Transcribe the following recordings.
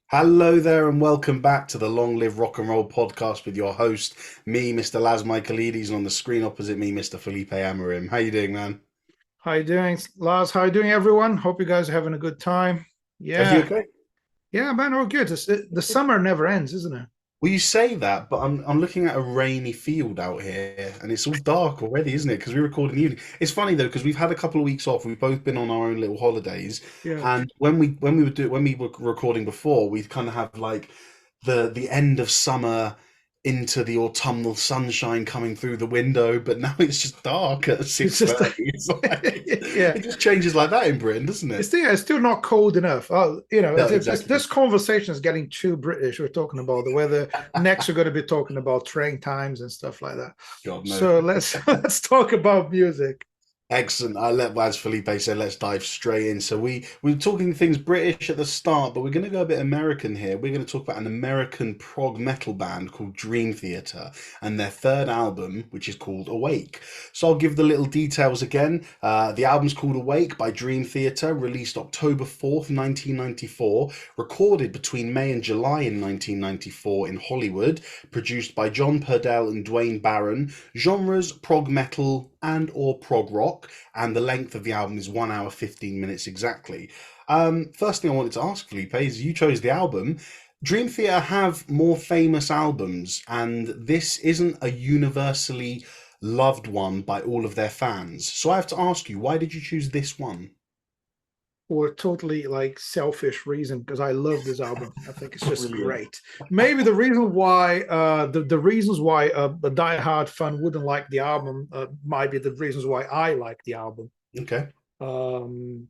Hello there, and welcome back to the Long Live Rock and Roll podcast with your host, me, Mr. Laz Michaelides, and on the screen opposite me, Mr. Felipe Amarim. How you doing, man? How you doing, Lars? How you doing, everyone? Hope you guys are having a good time. Everything Yeah, okay? yeah, man, all good. The summer never ends, isn't it? Well, you say that, but I'm looking at a rainy field out here, and it's all dark already, isn't it? Because we record in the evening. It's funny though, because we've had a couple of weeks off. We've both been on our own little holidays, Yeah. and when we were recording before, we'd kind of have like the end of summer into the autumnal sunshine coming through the window, but now it's just dark at It's six just, thirty. It's like yeah, it just changes like that in Britain, doesn't it? it's still not cold enough. Oh, No, this exactly. conversation is getting too British. We're talking about the weather. Next, we're going to be talking about train times and stuff like that. God, no. So let's talk about music. Excellent. As Felipe said, let's dive straight in. So we were talking things British at the start, but we're going to go a bit American here. We're going to talk about an American prog metal band called Dream Theater and their third album, which is called Awake. So I'll give the little details again. The album's called Awake by Dream Theater, released October 4th, 1994, recorded between May and July in 1994 in Hollywood, produced by John Purdell and Dwayne Barron. Genres prog metal and or prog rock, and the length of the album is 1 hour 15 minutes exactly. First thing I wanted to ask Felipe is you chose the album. Dream Theater have more famous albums, and this isn't a universally loved one by all of their fans. So I have to ask you, why did you choose this one? For a totally like selfish reason because I love this album. I think it's just Brilliant. great. Maybe the reason why the reasons why a diehard fan wouldn't like the album might be the reasons why I like the album. Okay. Um,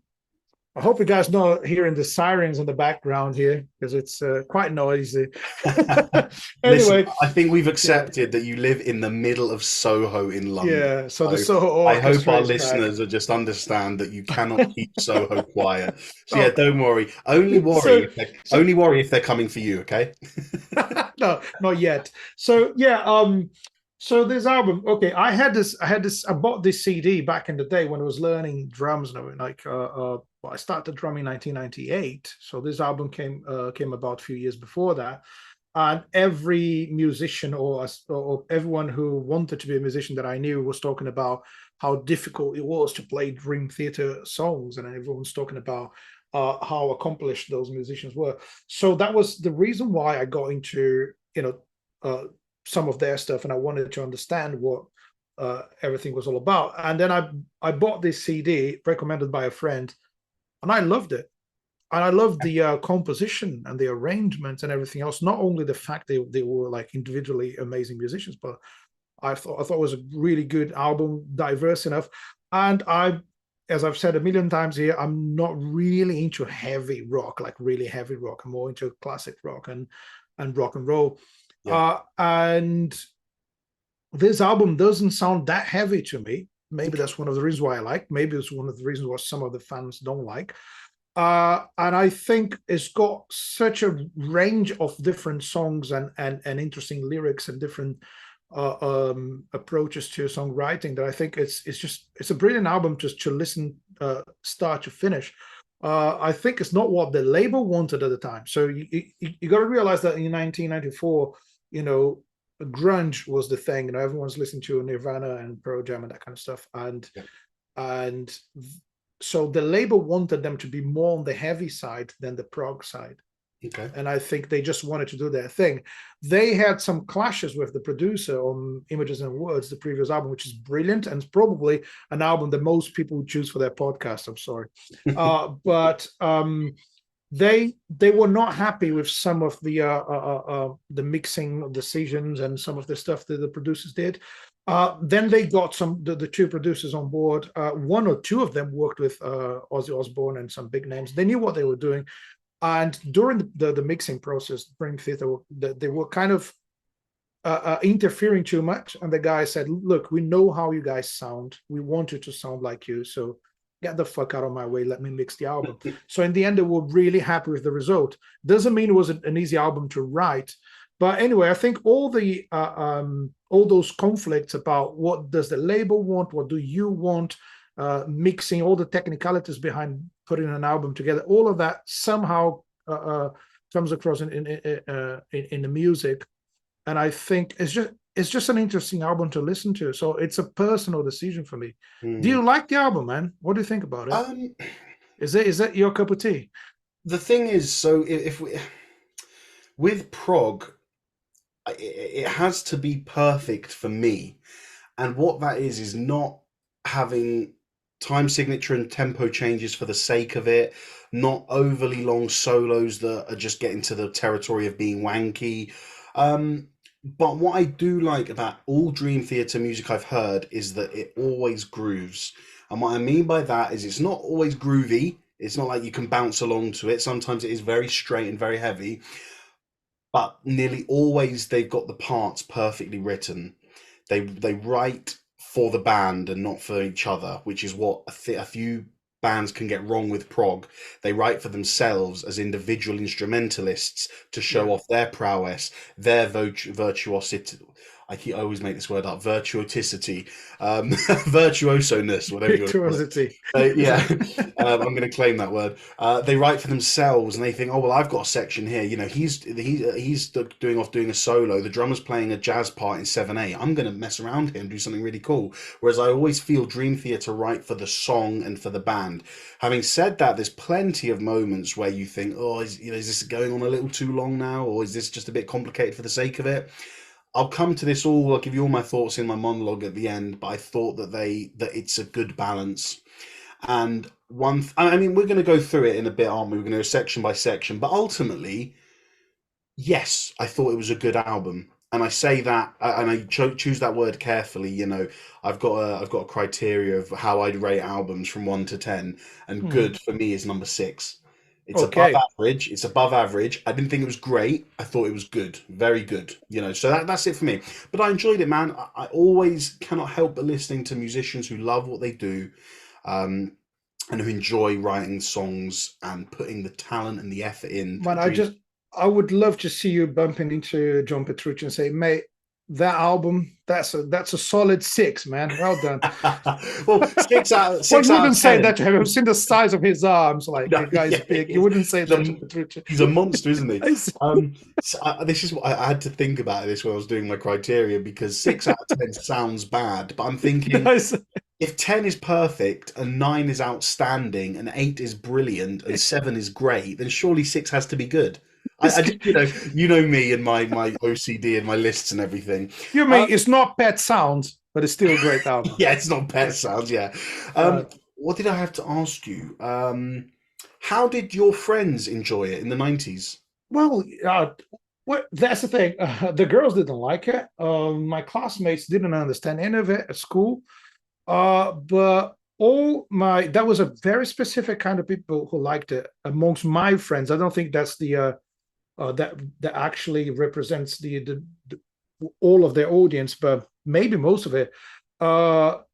I hope you guys not hearing the sirens in the background here because it's quite noisy. Listen, Anyway, I think we've yeah, accepted that you live in the middle of Soho in London. yeah. So the So Soho I hope Orchestra our is back. listeners will just understand that you cannot keep Soho quiet. So yeah, Oh, don't worry. so so Only worry if they're coming for you, okay? no, not yet. So yeah, so this album, okay, I bought this CD back in the day when I was learning drums and everything. Well, I started drumming in 1998, so this album came about a few years before that. And every musician or everyone who wanted to be a musician that I knew was talking about how difficult it was to play Dream Theater songs, and everyone's talking about how accomplished those musicians were. So that was the reason why I got into uh, some of their stuff, and I wanted to understand what everything was all about. And then I bought this CD recommended by a friend, and I loved it. And I loved the composition and the arrangements and everything else. Not only the fact they were like individually amazing musicians, but I thought it was a really good album, diverse enough. And as I've said a million times here, I'm not really into heavy rock, like really heavy rock. I'm more into classic rock and rock and roll. Yeah. And this album doesn't sound that heavy to me. Maybe Okay. that's one of the reasons why I like. Maybe it's one of the reasons why some of the fans don't like. And I think it's got such a range of different songs and interesting lyrics and different approaches to songwriting that I think it's a brilliant album just to listen start to finish. I think it's not what the label wanted at the time. So you got to realize that in 1994, you know, grunge was the thing. You know, everyone's listening to Nirvana and Pearl Jam and that kind of stuff, Yeah. and so the label wanted them to be more on the heavy side than the prog side, Okay. and I think they just wanted to do their thing. They had some clashes with the producer on Images and Words, the previous album, which is brilliant and probably an album that most people would choose for their podcast. I'm sorry, but they were not happy with some of the mixing decisions and some of the stuff that the producers did. Then they got the two producers on board. One or two of them worked with Ozzy Osbourne and some big names. They knew what they were doing, and during the mixing process, Dream Theater, they were kind of interfering too much. And the guy said, "Look, we know how you guys sound. We want you to sound like you. So get the fuck out of my way. Let me mix the album." So in the end, they were really happy with the result. Doesn't mean it was an easy album to write, but anyway, I think all those conflicts about what does the label want, what do you want, mixing all the technicalities behind putting an album together, all of that somehow comes across in the music, and I think it's just an interesting album to listen to. So it's a personal decision for me. Do Mm. you like the album, man? What do you think about it? Um, Is that your cup of tea? the thing is, so if we with prog, it has to be perfect for me. And what that is not having time signature and tempo changes for the sake of it, not overly long solos that are just getting to the territory of being wanky. But what I do like about all Dream Theater music I've heard is that it always grooves. And what I mean by that is it's not always groovy. It's not like you can bounce along to it. Sometimes it is very straight and very heavy, but nearly always they've got the parts perfectly written. They write for the band and not for each other, which is what a few bands can get wrong with prog. They write for themselves as individual instrumentalists to show Yeah, off their prowess, their virtuosity. I always make this word up, virtuosity, virtuoso-ness, whatever you want to call it. virtuosity. Yeah, I'm going to claim that word. They write for themselves, and they think, "Oh well, I've got a section here. You know, he's doing a solo. The drummer's playing a jazz part in 7/8. I'm going to mess around here and do something really cool." Whereas I always feel Dream Theater write for the song and for the band. Having said that, there's plenty of moments where you think, "Oh, is this going on a little too long now, or is this just a bit complicated for the sake of it?" I'll come to this all. I'll give you all my thoughts in my monologue at the end, but I thought that it's a good balance. And I mean, we're going to go through it in a bit, aren't we? We're going to go section by section. But ultimately, yes, I thought it was a good album. And I say that, and I choose that word carefully. You know, I've got a criteria of how I'd rate albums from 1 to 10, and Hmm. good for me is number 6. It's above Okay. average. It's above average. I didn't think it was great. I thought it was good, very good. You know, so that's it for me. But I enjoyed it, man. I always cannot help but listening to musicians who love what they do, um, and who enjoy writing songs and putting the talent and the effort in Man, that Dream. I would love to see you bumping into John Petrucci and say, mate, that album, that's a solid 6, man. Well done. Well, six out Well, six you out wouldn't of say ten. that to him. I've seen the size of his arms, like No, the guy's yeah, big. You wouldn't say that to Petrucci. he's a monster, isn't he? Nice. This is what I had to think about this when I was doing my criteria, because 6 out of 10 sounds bad, but I'm thinking Nice. if 10 is perfect and 9 is outstanding and 8 is brilliant and 7 is great, then surely 6 has to be good. I just, you know me and my OCD and my lists and everything. You Um, mean it's not Pet Sounds, but it's still a great album. yeah, it's not pet sounds. Yeah. Uh, What did I have to ask you? How did your friends enjoy it in the 90s? well, what that's the thing. The girls didn't like it. My classmates didn't understand any of it at school. But all my that was a very specific kind of people who liked it amongst my friends. I don't think that's that actually represents the all of their audience, but maybe most of it.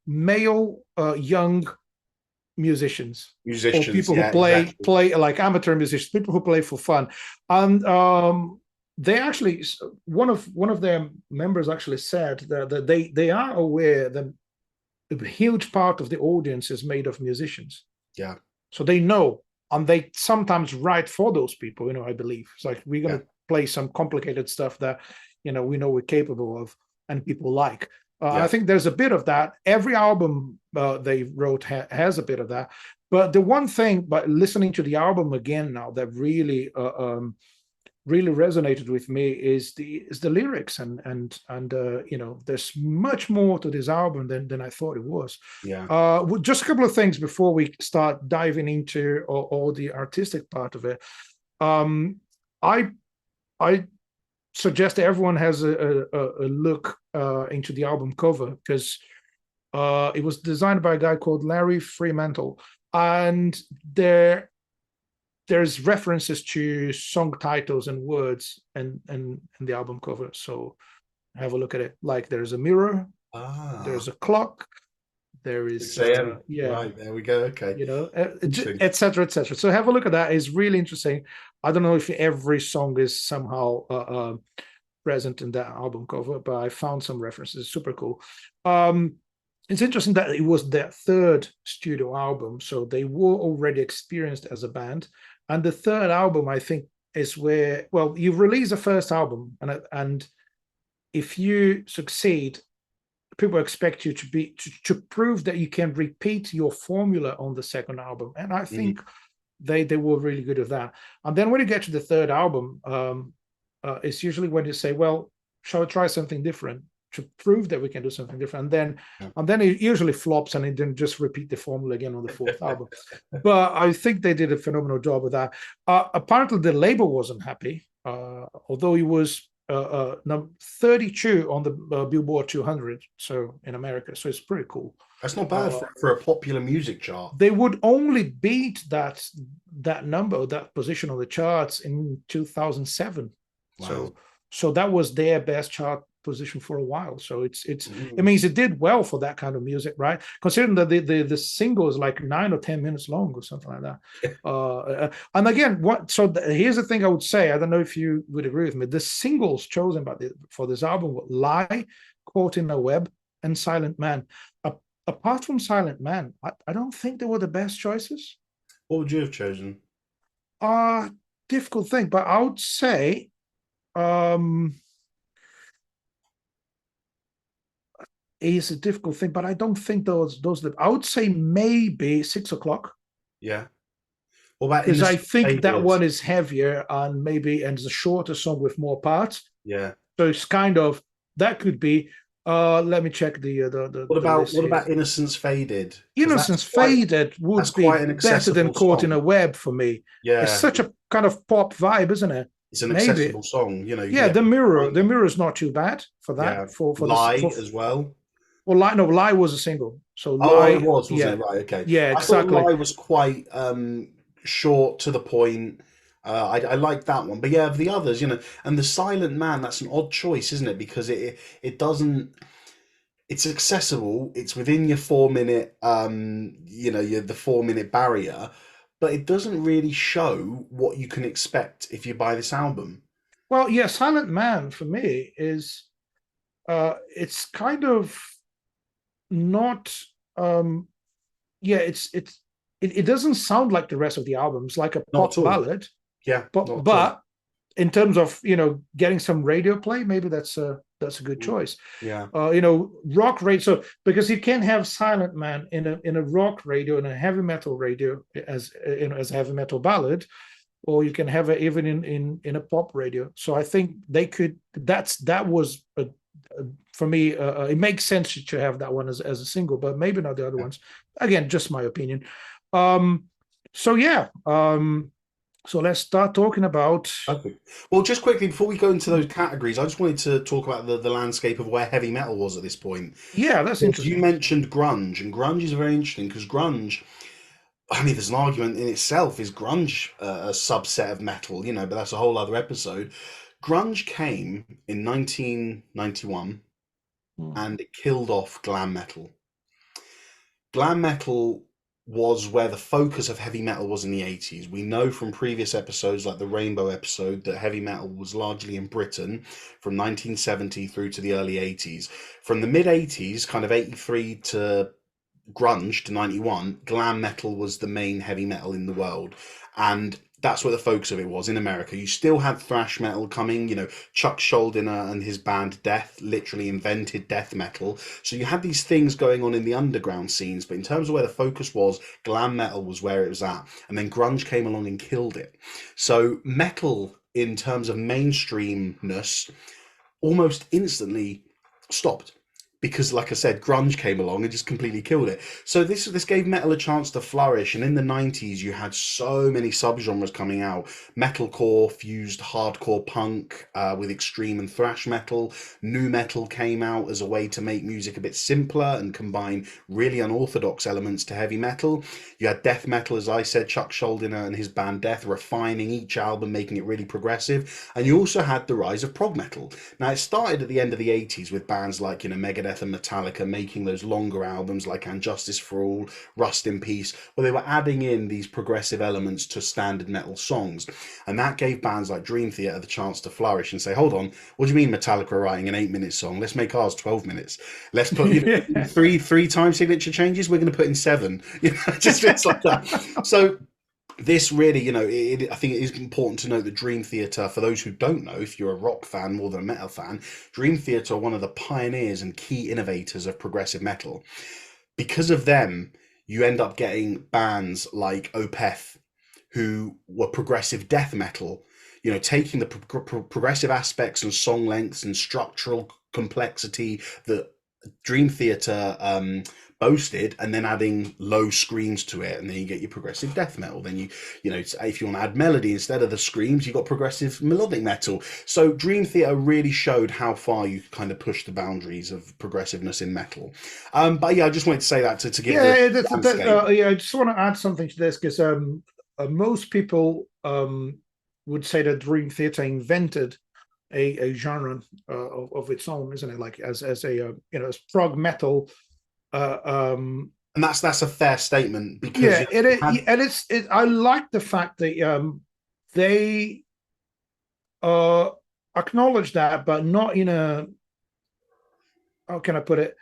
Male, young musicians or Musicians, people who yeah, play exactly. play like amateur musicians, people who play for fun, and they actually one of their members actually said that they are aware that a huge part of the audience is made of musicians. Yeah, So they know, and they sometimes write for those people, I believe. It's like we're yeah, going to play some complicated stuff that, we know we're capable of and people like. I yeah, think there's a bit of that. Every album they wrote has a bit of that. But the one thing, but listening to the album again now, that really resonated with me is the lyrics, and there's much more to this album than I thought it was. yeah. Just a couple of things before we start diving into all the artistic part of it. um I I suggest everyone has a look into the album cover, because it was designed by a guy called Larry Fremantle, and there's references to song titles and words and the album cover. So have a look at it. Like there's a mirror, Ah, there's a clock, there is 6 a.m. yeah, Right, there we go. Okay. Interesting. etc. etc. So have a look at that. It's really interesting. I don't know if every song is somehow present in that album cover, but I found some references. Super cool. um it's interesting that it was their third studio album, so they were already experienced as a band. And the third album, I think, is where, well, you release a first album, and if you succeed, people expect you to prove that you can repeat your formula on the second album, and I Mhm. think they were really good at that. And then when you get to the third album, it's usually when you say, well, shall I try something different to prove that we can do something different? Yeah. And then it usually flops, and it then just repeat the formula again on the fourth album. But I think they did a phenomenal job with that. Apparently, the label wasn't happy, although it was number 32 on the Billboard 200, so in America. So it's pretty cool. That's not bad Uh, for a popular music chart. they would only beat that number, that position on the charts in 2007. Wow. So that was their best chart position for a while. So it Mm. means it did well for that kind of music, right? Considering that the single is like 9 or 10 minutes long or something like that. And again, here's the thing I would say. I don't know if you would agree with me. The singles chosen for this album were "Lie," "Caught in a Web," and "Silent Man." Apart from Silent Man, I don't think they were the best choices. What would you have chosen? Difficult thing, but I would say um it's a difficult thing, but I don't think those I would say maybe 6 o'clock, Yeah. What about because I Innocent think that Faded? one is heavier and it's a shorter song with more parts. Yeah. So it's kind of that could be. Let me check the list What here. about Innocence Faded? Because Innocence Faded that's would quite be an better than accessible Caught in a song. Web for me. It's Yeah. such a kind of pop vibe, isn't it? It's an Maybe. accessible song. You know, you can Yeah, get the behind it. mirror is not too bad for Yeah. that. For this Lie as well. well, lie, no, lie was a single. So Oh, it lie, was, wasn't yeah, it? Right. Okay. yeah, I thought exactly. Lie was quite short to the point. I like that one, but yeah, of the others, and the Silent Man, that's an odd choice, isn't it? Because it doesn't. It's accessible. It's within your 4 minute, the 4 minute barrier, but it doesn't really show what you can expect if you buy this album. Well, yeah, Silent Man for me is it's kind of not yeah, it doesn't sound like the rest of the album. It's like a Not pop at all. ballad, Yeah, but not at all. in terms of getting some radio play, maybe that's a good Mm. choice. Yeah. Rock radio. So because you can have Silent Man in a rock radio, in a heavy metal radio, as a heavy metal ballad, or you can have it even in a pop radio. So I think they could. That was for me. It makes sense to have that one as a single, but maybe not the other Yeah. ones. Again, just my opinion. Um, so yeah. So let's start talking about. Perfect. Well, just quickly before we go into those categories, I just wanted to talk about the landscape of where heavy metal was at this point. Yeah, that's Because you interesting. mentioned grunge, and grunge is very interesting because grunge, I mean, there's an argument in itself. Is grunge a subset of metal? But that's a whole other episode. Grunge came in 1991 Hmm. and it killed off glam metal. Glam metal was where the focus of heavy metal was in the 80s. We know from previous episodes, like the Rainbow episode, that heavy metal was largely in Britain from 1970 through to the early 80s. From the mid 80s, kind of 83 to grunge to 91, glam metal was the main heavy metal in the world. And that's where the focus of it was in America. You still had thrash metal coming, Chuck Schuldiner and his band Death literally invented death metal. So you had these things going on in the underground scenes, but in terms of where the focus was, glam metal was where it was at. And then grunge came along and killed it. So metal, in terms of mainstreamness, almost instantly stopped because, like I said, grunge came along and just completely killed it. So this gave metal a chance to flourish. And in the 90s, you had so many subgenres coming out. Metalcore fused hardcore punk with extreme and thrash metal. Nu metal came out as a way to make music a bit simpler and combine really unorthodox elements to heavy metal. You had death metal, as I said, Chuck Schuldiner and his band Death refining each album, making it really progressive. And you also had the rise of prog metal. Now, it started at the end of the 80s with bands like, Megadeth and Metallica making those longer albums like And Justice for All, Rust in Peace, where they were adding in these progressive elements to standard metal songs. And that gave bands like Dream Theater the chance to flourish and say, hold on, what do you mean Metallica are writing an 8-minute song? Let's make ours 12 minutes. Let's put, three time signature changes. We're going to put in 7. Just bits like that. So this really, I think it is important to note that Dream Theater, for those who don't know, if you're a rock fan more than a metal fan, Dream Theater are one of the pioneers and key innovators of progressive metal. Because of them, you end up getting bands like Opeth, who were progressive death metal, taking the progressive aspects and song lengths and structural complexity that Dream Theater boasted, and then adding low screams to it, and then you get your progressive death metal. Then if you want to add melody instead of the screams, you got progressive melodic metal. So Dream Theater really showed how far you kind of push the boundaries of progressiveness in metal. But yeah, I just wanted to say that to give the Yeah, landscape. yeah. I just want to add something to this because most people would say that Dream Theater invented a genre of its own, isn't it? Like as a as prog metal. Uh, um, And that's a fair statement because yeah, and I like the fact that they uh acknowledge that, but not in a, how can I put it?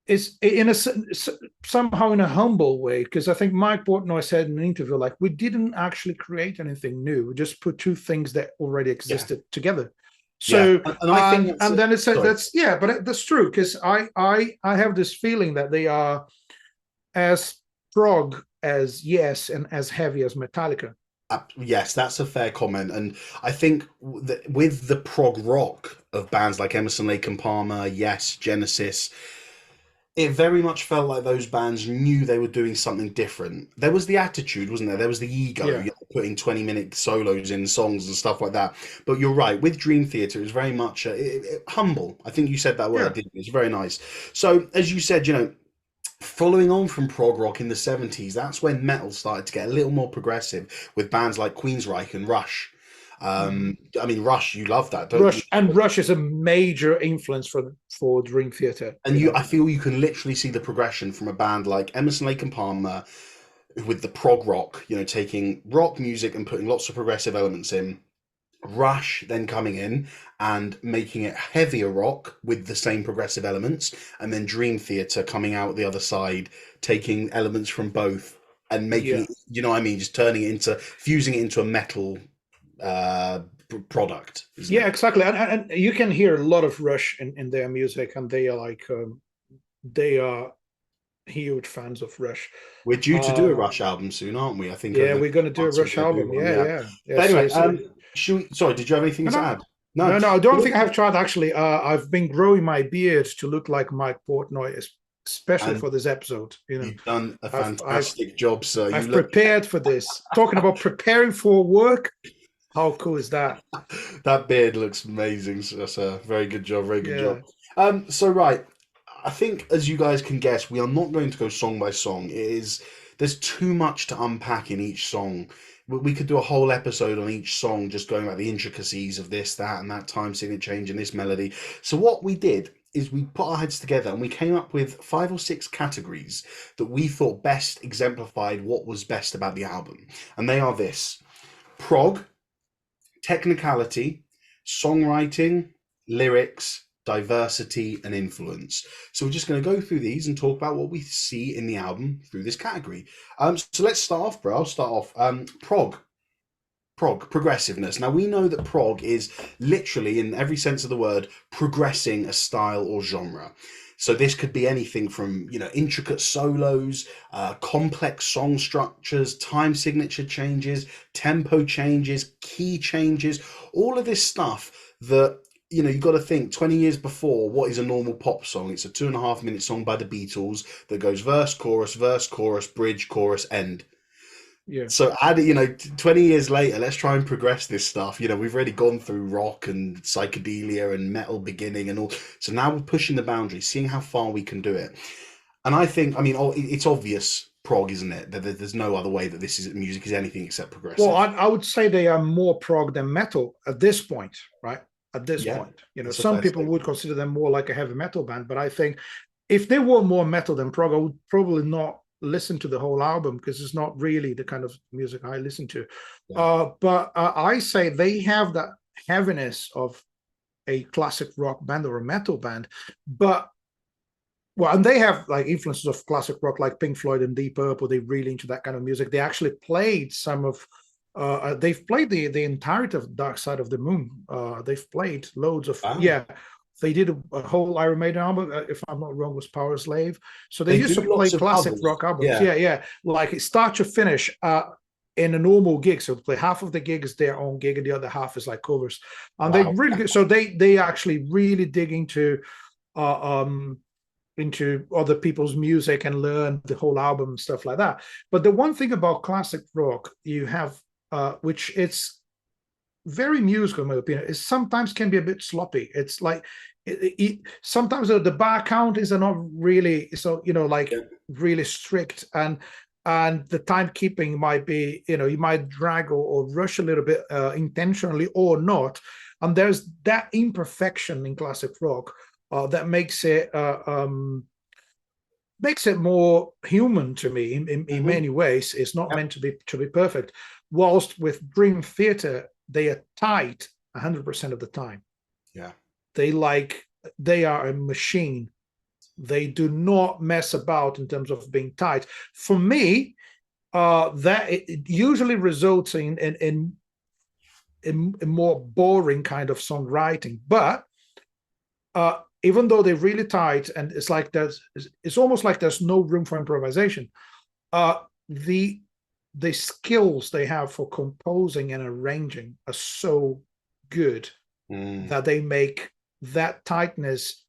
It's in a somehow in a humble way, because I think Mike Portnoy said in an interview, like, we didn't actually create anything new, we just put two things that already yeah, existed together. yeah, So and I think and then it said sorry. that's, yeah, but that's true, because I have this feeling that they are as prog as Yes and as heavy as Metallica. Yes, that's a fair comment, and I think that with the prog rock of bands like Emerson, Lake and Palmer, Yes, Genesis, it very much felt like those bands knew they were doing something different. There was the attitude, wasn't there? There was the ego, Yeah, putting 20-minute solos in songs and stuff like that. But you're right, with Dream Theater, it was very much humble. I think you said that word, yeah, didn't you? It's very nice. So, as you said, following on from prog rock in the 70s, that's when metal started to get a little more progressive with bands like Queensryche and Rush. mm. I mean, Rush, you love that, don't you? Rush is a major influence for Dream Theater. And I feel you can literally see the progression from a band like Emerson, Lake and Palmer with the prog rock, taking rock music and putting lots of progressive elements in. Rush then coming in and making it heavier rock with the same progressive elements, and then Dream Theater coming out the other side, taking elements from both and making Yeah. it, what I mean, just turning it into, fusing it into a metal uh, product, isn't Yeah, it? exactly. And you can hear a lot of Rush in their music, and they are like they are huge fans of Rush. We're due to do a Uh, Rush album soon, aren't we? I think over yeah, the we're next gonna do a months we're Rush going to do album. one. Yeah, Yeah. yeah, yeah. But anyway, So sorry, did you have anything no, to no, add? No. no, no. I don't think I have tried actually. I've been growing my beard to look like Mike Portnoy, especially And for this episode. you've done a I've fantastic job, sir. You I've look prepared for this. Talking about preparing for work, how cool is that? that beard looks amazing. So that's a very good job, very good job. Yeah, So right, I think as you guys can guess, we are not going to go song by song. There's too much to unpack in each song. We could do a whole episode on each song, just going about the intricacies of this, that, and that time signature change in this melody. So what we did is we put our heads together and we came up with 5 or 6 categories that we thought best exemplified what was best about the album. And they are this: prog, technicality, songwriting, lyrics, diversity, and influence. So we're just going to go through these and talk about what we see in the album through this category. So let's start off, bro. I'll start off. Prog, progressiveness. Now we know that prog is literally, in every sense of the word, progressing a style or genre. So this could be anything from intricate solos, complex song structures, time signature changes, tempo changes, key changes, all of this stuff that you've got to think 20 years before, what is a normal pop song? It's a 2.5 minute song by the Beatles that goes verse, chorus, bridge, chorus, end. yeah. So add, 20 years later, let's try and progress this stuff. We've already gone through rock and psychedelia and metal beginning and all. So now we're pushing the boundaries, seeing how far we can do it. And I think, it's obvious prog, isn't it? That there's no other way that music is anything except Well, progressive. I would say they are more prog than metal at this point, right? At this Yeah, point, that's a some fair people would statement. consider them more like a heavy metal band, but I think if they were more metal than prog, I would probably not listen to the whole album because it's not really the kind of music I listen to. Yeah. But I say they have that heaviness of a classic rock band or a metal band, but well, and they have like influences of classic rock, like Pink Floyd and Deep Purple. They're really into that kind of music. They actually played some of, they've played the entirety of Dark Side of the Moon. They've played loads of, Wow. yeah. They did a whole Iron Maiden album, if I'm not wrong, was Power Slave. So they They used do to play lots of classic covers. rock albums. Yeah. Yeah, yeah. Like start to finish. In a normal gig, so play half of the gig is their own gig, and the other half is like covers. And they Wow. really good. So they actually really dig uh, um into other people's music and learn the whole album and stuff like that. But the one thing about classic rock you have, which it's very musical in my opinion, is sometimes can be a bit sloppy. It's like sometimes the bar count is not really, so like Yeah. really strict, and the timekeeping might be, you might drag or rush a little bit, intentionally or not. And there's that imperfection in classic rock, that makes it more human to me in Hmm. many ways. It's not Yep. meant to be perfect. Whilst with Dream Theater, they are tight 100% of the time. Yeah. They are a machine. They do not mess about in terms of being tight. For me, that it usually results in a more boring kind of songwriting. But even though they're really tight, and it's almost like there's no room for improvisation. The skills they have for composing and arranging are so good Mm. that they make that tightness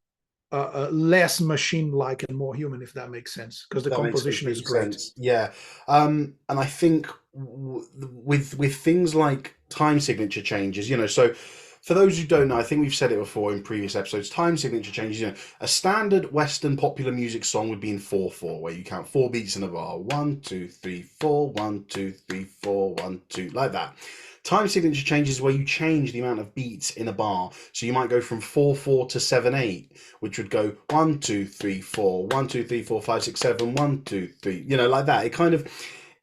less machine-like and more human, if that makes sense, because the That makes composition is complete great. sense. Yeah. And I think with things like time signature changes, so for those who don't know, I think we've said it before in previous episodes, time signature changes, a standard Western popular music song would be in 4/4, where you count four beats in a bar. 1, 2, 3, 4, 1, 2, 3, 4, 1, 2, like that. Time signature changes where you change the amount of beats in a bar. So you might go from 4/4 to 7/8, which would go 1, 2, 3, 4, 1, 2, 3, 4, 5, 6, 7, 1, 2, 3, like that. It kind of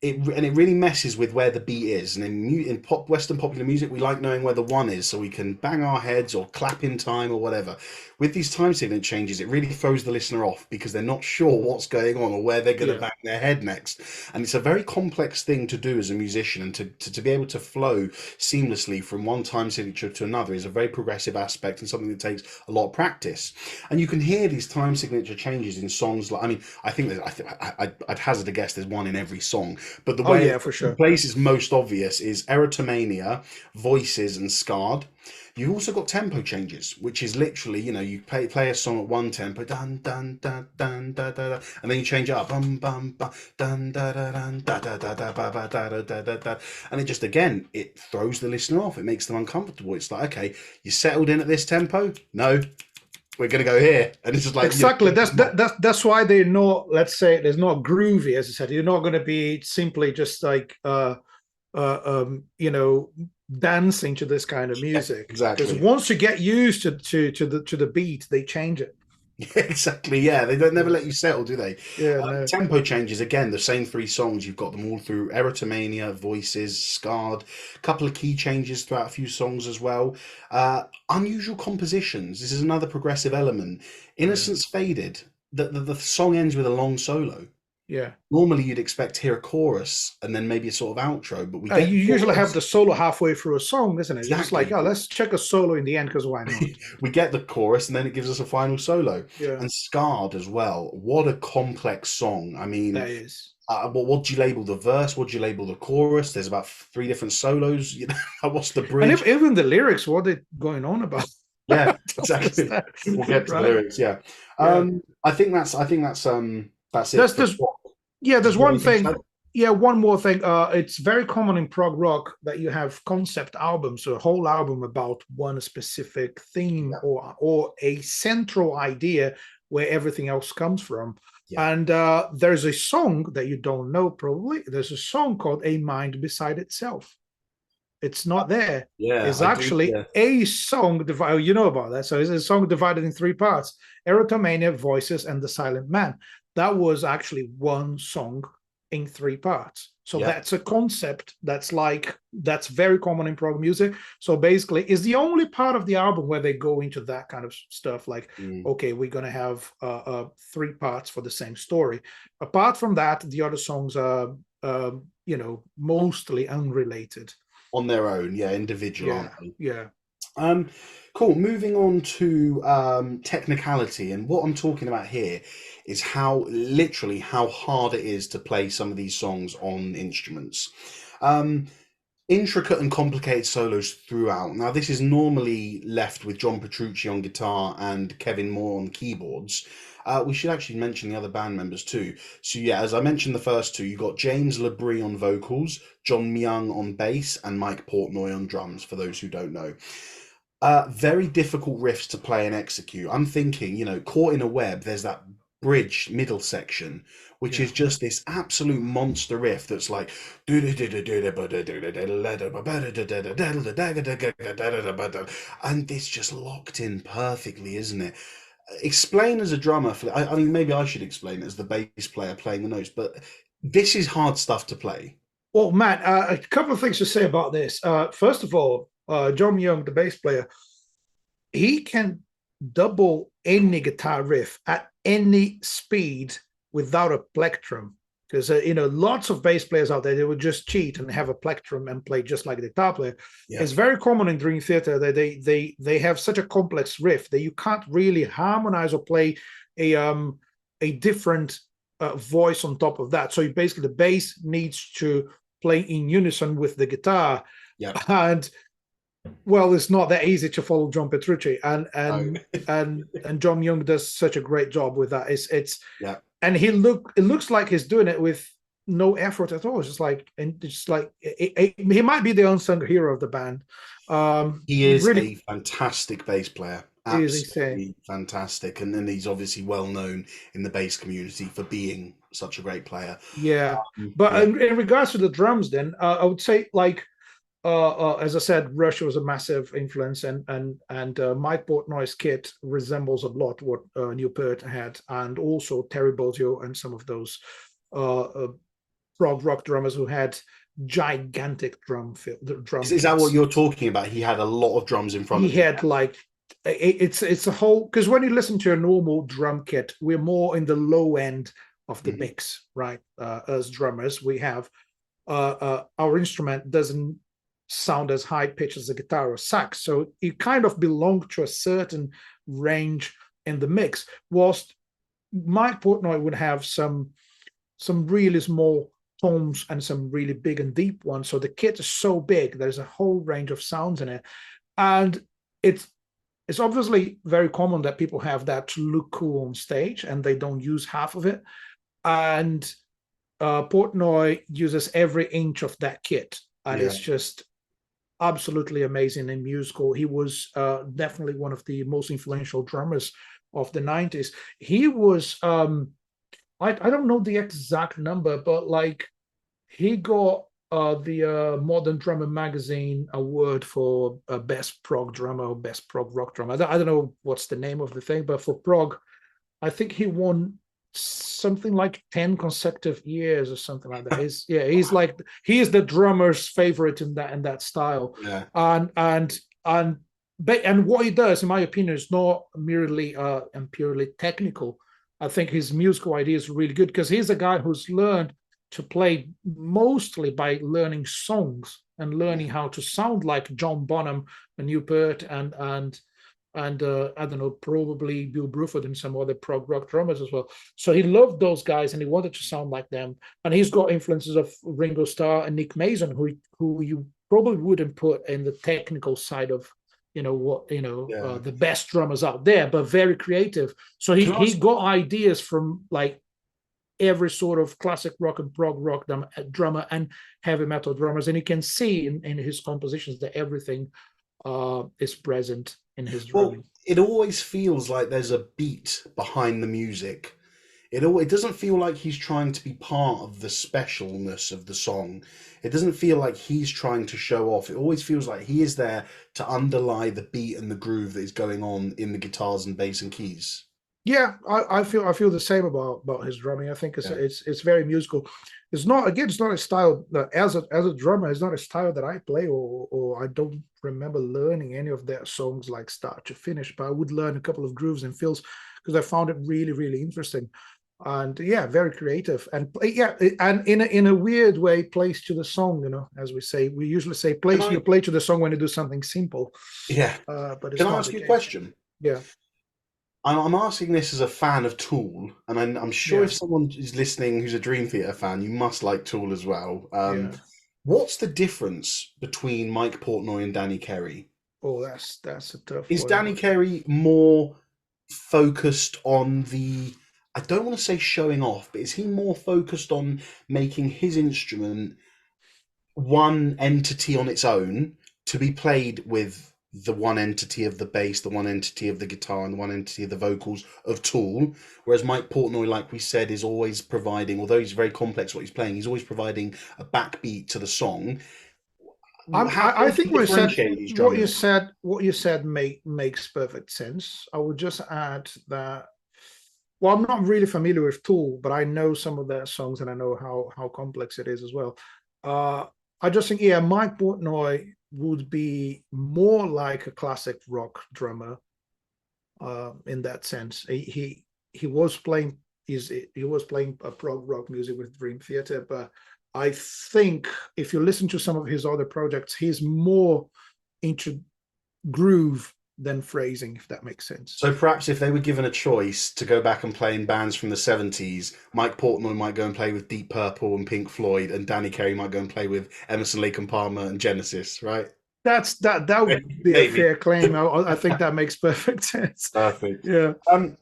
it really messes with where the beat is. And in Western popular music, we like knowing where the one is, so we can bang our heads or clap in time or whatever. With these time signature changes, it really throws the listener off because they're not sure what's going on or where they're going to Yeah, bang their head next. And it's a very complex thing to do as a musician, and to be able to flow seamlessly from one time signature to another is a very progressive aspect and something that takes a lot of practice. And you can hear these time signature changes in songs like, I mean, I think I'd hazard a guess there's one in every song, but oh yeah, for the sure. place is most obvious is Erotomania, Voices, and Scarred. You've also got tempo changes, which is literally, you play a song at one tempo, dun dun dun dun da da da, and then you change it up, bum bum bum, dun da da dun da da da da ba ba da da da da da, and it just again it throws the listener off. It makes them uncomfortable. It's like, okay, you settled in at this tempo? No, we're gonna go here, and it's just like, Exactly. That's why they're not. Let's say there's not groovy, as I said. You're not going to be simply just like uh, um, you know, dancing to this kind of yeah, music. Because exactly. once you get used to the beat, they change it. Exactly, yeah. They don't never Yeah, let you settle, do they? yeah, no, Tempo changes again. The same three songs. You've got them all through Erotomania, Voices, Scarred. A couple of key changes throughout a few songs as well. Unusual compositions. This is another progressive element. yeah, Innocence Faded. The song ends with a long solo. yeah. Normally, you'd expect to hear a chorus and then maybe a sort of outro, but we get You the usually have chorus. the solo halfway through a song, isn't it? It's just like, Exactly. oh, let's check a solo in the end because why not? We get the chorus and then it gives us a final solo. Yeah, And Scarred as well. What a complex song. I mean, that is. what do you label the verse? What do you label the chorus? There's about three different solos. What's the And bridge? even the lyrics, what they going on about? Yeah, I don't exactly. understand. We'll get to the Right? lyrics. Yeah. Yeah. I think that's it There's for there's rock. yeah, Did there's you have one anything to thing. say? Yeah, one more thing. It's very common in prog rock that you have concept albums, so a whole album about one specific theme Yeah, or a central idea where everything else comes from. yeah, And there's a song that you don't know probably. There's a song called "A Mind Beside Itself." It's not there. yeah. It's I do. actually Yeah, a song divided. You know about that. So it's a song divided in three parts: Erotomania, Voices, and The Silent Man. That was actually one song in three parts. So Yeah. that's a concept that's very common in prog music. So basically, it's the only part of the album where they go into that kind of stuff. Like, Mm. okay, we're gonna have three parts for the same story. Apart from that, the other songs are mostly unrelated. On their own, yeah, individual, aren't Yeah, they? yeah. Um, cool. Moving on to technicality, and what I'm talking about here is how hard it is to play some of these songs on instruments. Um, Intricate and complicated solos throughout. Now, this is normally left with John Petrucci on guitar and Kevin Moore on keyboards. We should actually mention the other band members too. So, yeah, as I mentioned the first two, you got James Labrie on vocals, John Myung on bass, and Mike Portnoy on drums, for those who don't know. Very difficult riffs to play and execute. I'm thinking, Caught in a Web, there's that bridge middle section, which is Yeah. just this absolute monster riff that's like, and it's just locked in perfectly, isn't it? Explain as a drummer, I mean, maybe I should explain it as the bass player playing the notes, but this is hard stuff to play. Well, Matt, a couple of things to say about this. First of all, John Young, the bass player, he can double any guitar riff at any speed without a plectrum. Because lots of bass players out there, they would just cheat and have a plectrum and play just like the guitar player. Yeah. It's very common in Dream Theater that they have such a complex riff that you can't really harmonize or play a different voice on top of that. So basically, the bass needs to play in unison with the guitar, Yeah. and well, it's not that easy to follow John Petrucci, and Oh. and John Young does such a great job with that. It's Yeah. and it looks like he's doing it with no effort at all. It's just like he might be the unsung hero of the band. He is Really a fantastic bass player, is insane. absolutely fantastic, and he's obviously well known in the bass community for being such a great player. Yeah, but Yeah, in regards to the drums, then I would say like as I said, Russia was a massive influence, and Mike Portnoy's kit resembles a lot what Newport had, and also Terry Bozzio and some of those prog rock drummers who had gigantic drum is that what kits. you're talking about? He had a lot of drums in front He of him. had like it's a whole, because when you listen to a normal drum kit, we're more in the low end of the Mhm. mix, right? As drummers, we have our instrument doesn't sound as high pitched as a guitar or sax, so it kind of belonged to a certain range in the mix. Whilst Mike Portnoy would have some really small tones and some really big and deep ones. So the kit is so big, there's a whole range of sounds in it, and it's it's obviously very common that people have that to look cool on stage and they don't use half of it. And Portnoy uses every inch of that kit, and Yeah, it's just absolutely amazing and musical. He was definitely one of the most influential drummers of the 90s. He was, I don't know the exact number, but like he got the Modern Drummer magazine award for best prog drummer or best prog rock drummer. I don't know what's the name of the thing, but for prog, I think he won something like 10 consecutive years or something like that. He is the drummer's favorite in that style. yeah. And what he does, in my opinion, is not merely and purely technical. I think his musical ideas are really good because he's a guy who's learned to play mostly by learning songs and learning how to sound like John Bonham and Newport and I don't know, probably Bill Bruford and some other prog rock drummers as well. So he loved those guys and he wanted to sound like them. And he's got influences of Ringo Starr and Nick Mason, who you probably wouldn't put in the technical side of Yeah. the best drummers out there, but very creative. So Can I he ask? got ideas from like every sort of classic rock and prog rock drummer and heavy metal drummers, and you can see in his compositions that everything is present in his Well, drumming. it always feels like there's a beat behind the music. It doesn't feel like he's trying to be part of the specialness of the song. It doesn't feel like he's trying to show off. It always feels like he is there to underlie the beat and the groove that is going on in the guitars and bass and keys. Yeah, I feel the same about his drumming. I think Yeah. it's very musical. It's not, again, it's not a style that, as a drummer, it's not a style that I play, or I don't remember learning any of their songs like start to finish. But I would learn a couple of grooves and fills because I found it really really interesting, and yeah, very creative, and yeah, and in a weird way plays to the song. As we say, we usually say Can you I? play to the song when you do something simple, Yeah. but Can it's I not ask the you a case. question? Yeah, I'm asking this as a fan of Tool, and I'm sure yeah, if someone is listening who's a Dream Theater fan, you must like Tool as well. yeah. What's the difference between Mike Portnoy and Danny Carey? Oh, that's a tough Is one. Danny Carey more focused on the, I don't want to say showing off, but is he more focused on making his instrument one entity on its own to be played with the one entity of the bass, the one entity of the guitar, and the one entity of the vocals of Tool? Whereas Mike Portnoy, like we said, is always providing, although he's very complex what he's playing, he's always providing a backbeat to the song. How I would think you differentiate these drummers? what you said makes perfect sense. I would just add that, well, I'm not really familiar with Tool, but I know some of their songs and I know how complex it is as well. Uh, I just think, yeah, Mike Portnoy would be more like a classic rock drummer, in that sense. He was playing he was playing a prog rock music with Dream Theater, but I think if you listen to some of his other projects, he's more into groove than phrasing, if that makes sense. So perhaps if they were given a choice to go back and play in bands from the 70s, Mike Portnoy might go and play with Deep Purple and Pink Floyd, and Danny Carey might go and play with Emerson, Lake and Palmer and Genesis, right? That would be a Maybe. fair claim. I think that makes perfect sense. Perfect. Yeah. Um,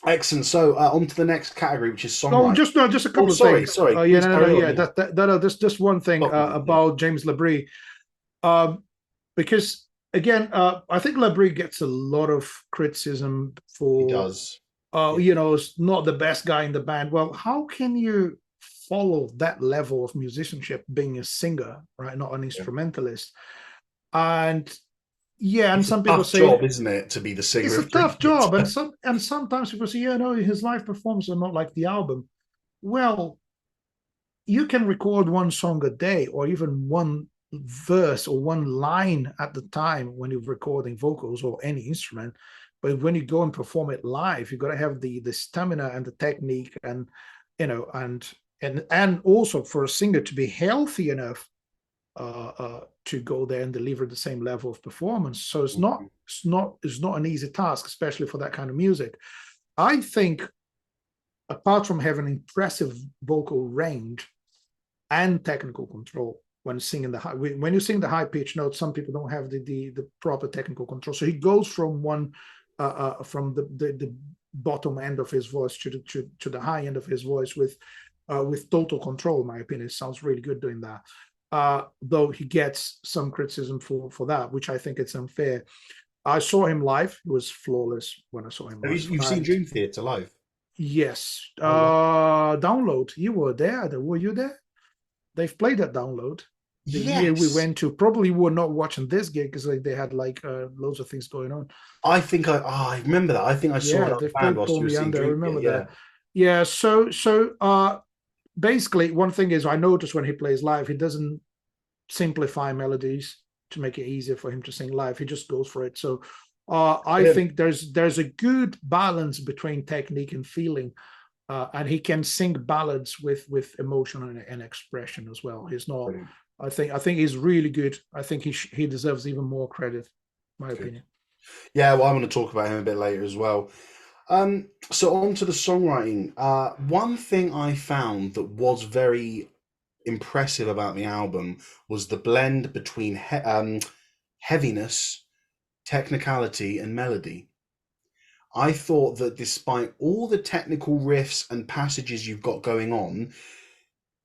Excellent. So on to the next category, which is No, songwriting. just a Oh, couple of sorry, things. sorry. Yeah, Please no, no, carry on. yeah. Yeah. Just one thing Stop me. Yeah. about James Labrie. Um, because again, I think Labrie gets a lot of criticism He for, does. Yeah. it's not the best guy in the band. Well, how can you follow that level of musicianship being a singer, right? Not an Yeah. instrumentalist. And yeah, and It's a some people tough say job, isn't it, to be the singer it's a of Dream tough job, and Theater? sometimes people say, yeah, no, his live performances are not like the album. Well, you can record one song a day or even one verse or one line at the time when you're recording vocals or any instrument, but when you go and perform it live, you got to have the stamina and the technique, and and also for a singer to be healthy enough to go there and deliver the same level of performance. So it's not an easy task, especially for that kind of music. I think, apart from having impressive vocal range and technical control when singing when you sing the high pitch notes, some people don't have the proper technical control. So he goes from from the bottom end of his voice to the high end of his voice with total control. In my opinion, it sounds really good doing that. Though he gets some criticism for that, which I think it's unfair. I saw him live; he was flawless when I saw him Have you, live. you've seen And Dream Theater live? yes, Oh, wow. download. You were there. Were you there? They've played that download the year we Yes. went to. Probably were not watching this gig because they had like loads of things going on. I think I remember that. I think I saw Yeah, another they've band played whilst Pull you were Me seeing Under. I Dream remember Theater. Yeah. that. Yeah, so basically, one thing is I noticed when he plays live, he doesn't simplify melodies to make it easier for him to sing live. He just goes for it. So I Brilliant. think there's a good balance between technique and feeling, and he can sing ballads with emotion and expression as well. He's not. Brilliant. I think he's really good. I think he deserves even more credit, my Good. opinion. Yeah, well, I'm going to talk about him a bit later as well. So on to the songwriting. One thing I found that was very impressive about the album was the blend between heaviness, technicality, and melody. I thought that despite all the technical riffs and passages you've got going on,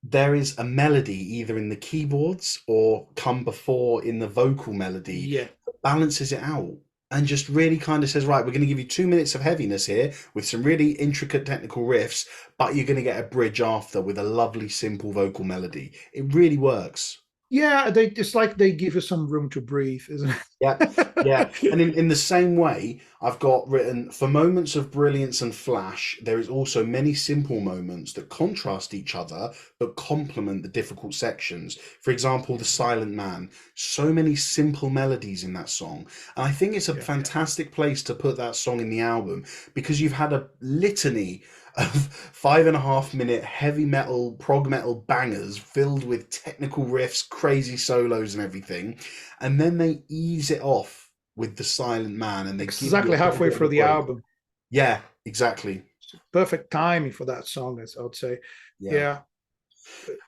there is a melody either in the keyboards or come before in the vocal melody Yeah, that balances it out and just really kind of says, right, we're going to give you 2 minutes of heaviness here with some really intricate technical riffs, but you're going to get a bridge after with a lovely, simple vocal melody. It really works. yeah. It's like they give you some room to breathe, isn't it? Yeah, yeah. And in the same way, I've got written for moments of brilliance and flash, there is also many simple moments that contrast each other but complement the difficult sections. For example, The Yeah, Silent Man, so many simple melodies in that song. And I think it's a yeah, fantastic place to put that song in the album because you've had a litany of 5.5 minute heavy metal, prog metal bangers filled with technical riffs, crazy solos, and everything, and then they ease it off with The Silent Man and they give you exactly a little halfway bit of a through the break. album. Yeah, exactly. Perfect timing for that song, as I would say. Yeah. Yeah,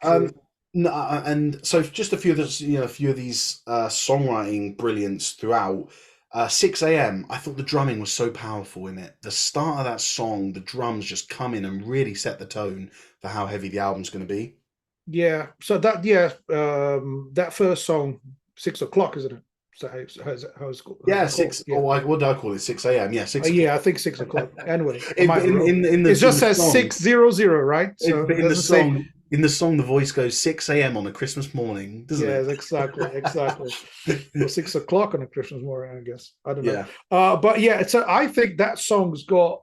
Um, true. and so just a few of this, a few of these songwriting brilliance throughout. 6 a.m. I thought the drumming was so powerful in it. The start of that song, the drums just come in and really set the tone for how heavy the album's going to be. Yeah. So that yeah, that first song, 6 o'clock, isn't it? So how's Yeah, it called? six. Yeah. Oh, what do I call it? 6 a.m. Yeah, 6 o'clock. Yeah, I think 6 o'clock. Anyway, am I But in wrong? in in It the in just the says song, 600, right? So but it doesn't say. in the song, the voice goes 6 a.m. on a Christmas morning, doesn't it? Yes, exactly, exactly. Or 6 o'clock on a Christmas morning, I guess. I don't know. Yeah, But yeah, it's I think that song's got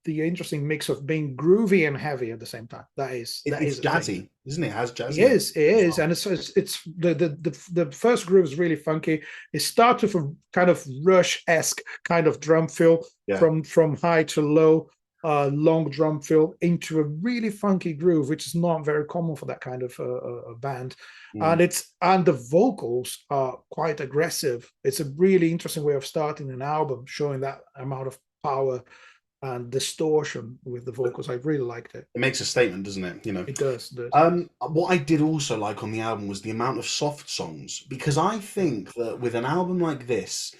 the interesting mix of being groovy and heavy at the same time. That it's is a thing. jazzy, isn't it? It has It jazzy is, it as is, well. and it's the first groove is really funky. It starts with a kind of Rush-esque kind of drum fill Yeah. from high to low, long drum fill into a really funky groove, which is not very common for that kind of band. Mm. And the vocals are quite aggressive. It's a really interesting way of starting an album, showing that amount of power and distortion with the vocals. I really liked it. It makes a statement, doesn't it? It does. What I did also like on the album was the amount of soft songs because I Yeah, think that with an album like this,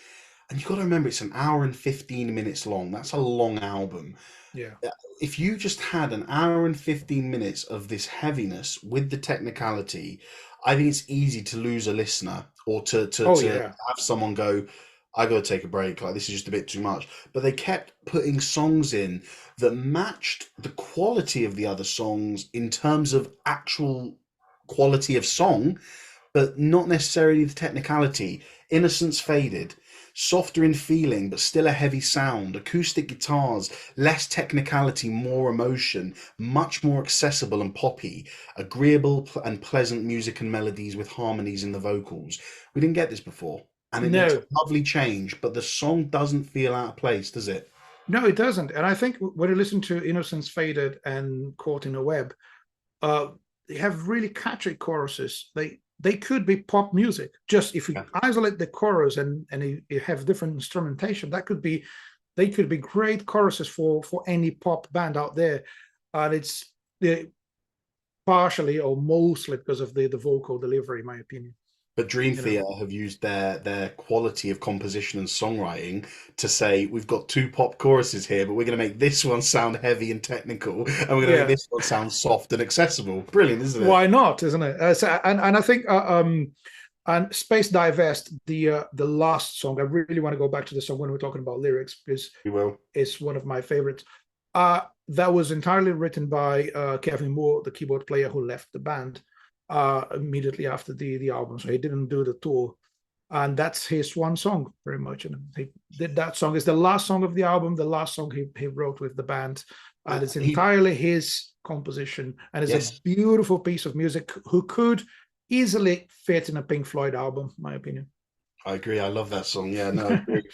and you've got to remember it's an hour and 15 minutes long. That's a long album. yeah. If you just had an hour and 15 minutes of this heaviness with the technicality, I think it's easy to lose a listener or Oh to yeah. have someone go, I got to take a break. Like, this is just a bit too much. But they kept putting songs in that matched the quality of the other songs in terms of actual quality of song, but not necessarily the technicality. Innocence Faded, softer in feeling, but still a heavy sound. Acoustic guitars, less technicality, more emotion, much more accessible and poppy. Agreeable and pleasant music and melodies with harmonies in the vocals. We didn't get this before. And it makes a No, lovely change, but the song doesn't feel out of place, does it? no, it doesn't. And I think when you listen to Innocence Faded and Caught in a Web, uh, they have really catchy choruses. They could be pop music. Just if you Yeah. isolate the chorus and you have different instrumentation, that could be they could be great choruses for any pop band out there. And it's partially or mostly because of the vocal delivery, in my opinion. But Dream You know. Theater have used their quality of composition and songwriting to say we've got two pop choruses here, but we're going to make this one sound heavy and technical, and we're going to make Yeah. this one sound soft and accessible. Brilliant, isn't it? Why not, isn't it? And I think and Space Divest, the last song. I really want to go back to the song when we're talking about lyrics because We will. it's one of my favorites. That was entirely written by Kevin Moore, the keyboard player who left the band immediately after the album, so he didn't do the tour. And that's his one song, very much. And he did that song. It's the last song of the album, the last song he wrote with the band, and it's He entirely his composition. And it's a Yes, beautiful piece of music who could easily fit in a Pink Floyd album, in my opinion. I agree. I love that song. Yeah, no, I agree.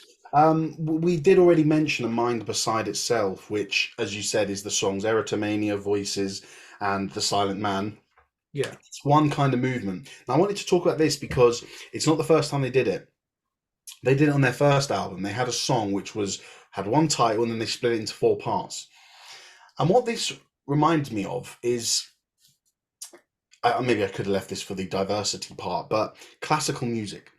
We did already mention A Mind Beside Itself, which, as you said, is the songs Erotomania, Voices, and The Silent Man. Yeah. It's one kind of movement. Now, I wanted to talk about this because it's not the first time they did it. They did it on their first album. They had a song which was had one title and then they split it into four parts. And what this reminds me of is maybe I could have left this for the diversity part, but classical music.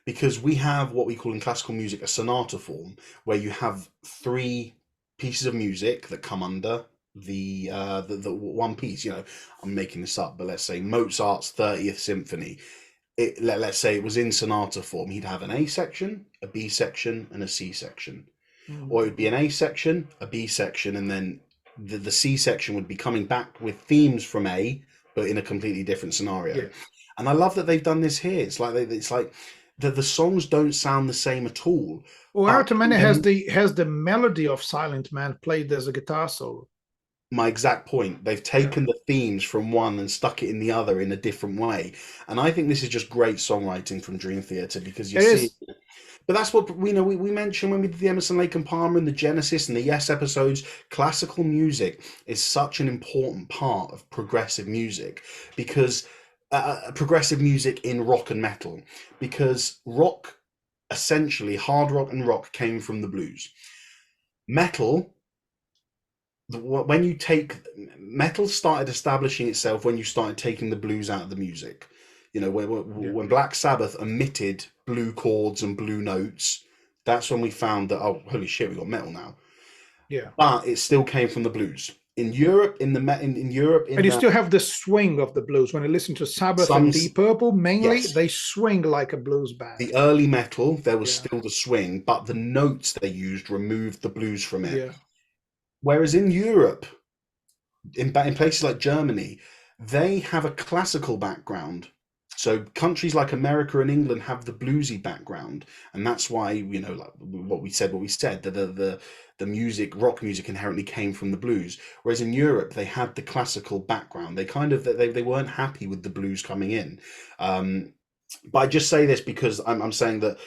Because we have what we call in classical music a sonata form, where you have three pieces of music that come under the one piece. I'm making this up, but let's say Mozart's 30th Symphony. Let's say it was in sonata form. He'd have an A section, a B section, and a C section. Or it would be an A section, a B section, and then the C section would be coming back with themes from A, but in a completely different scenario. Yeah. And I love that they've done this here. It's like the songs don't sound the same at all. Well, But Erotomania has the melody of Silent Man played as a guitar solo. my exact point. They've Yeah. taken the themes from one and stuck it in the other in a different way. And I think this is just great songwriting from Dream Theater because you It see, is. but that's what we know. We mentioned when we did the Emerson, Lake and Palmer and the Genesis and the Yes episodes. Classical music is such an important part of progressive music because progressive music in rock and metal, because rock, essentially hard rock and rock, came from the blues. Metal, when you take metal started establishing itself when you started taking the blues out of the music. You know, Yeah. when Black Sabbath omitted blue chords and blue notes, that's when we found that, oh, holy shit, we got metal now. Yeah. But it still came from the blues in Europe. In Europe, And in you still have the swing of the blues. When you listen to Sabbath some, and Deep Purple, mainly yes, they swing like a blues band. the early metal there was Yeah. still the swing, but the notes they used removed the blues from it. Yeah. Whereas in Europe, in places like Germany, they have a classical background. So countries like America and England have the bluesy background, and that's why, like what we said, that the music, rock music, inherently came from the blues. Whereas in Europe, they had the classical background. They kind of they weren't happy with the blues coming in. But I just say this because I'm saying that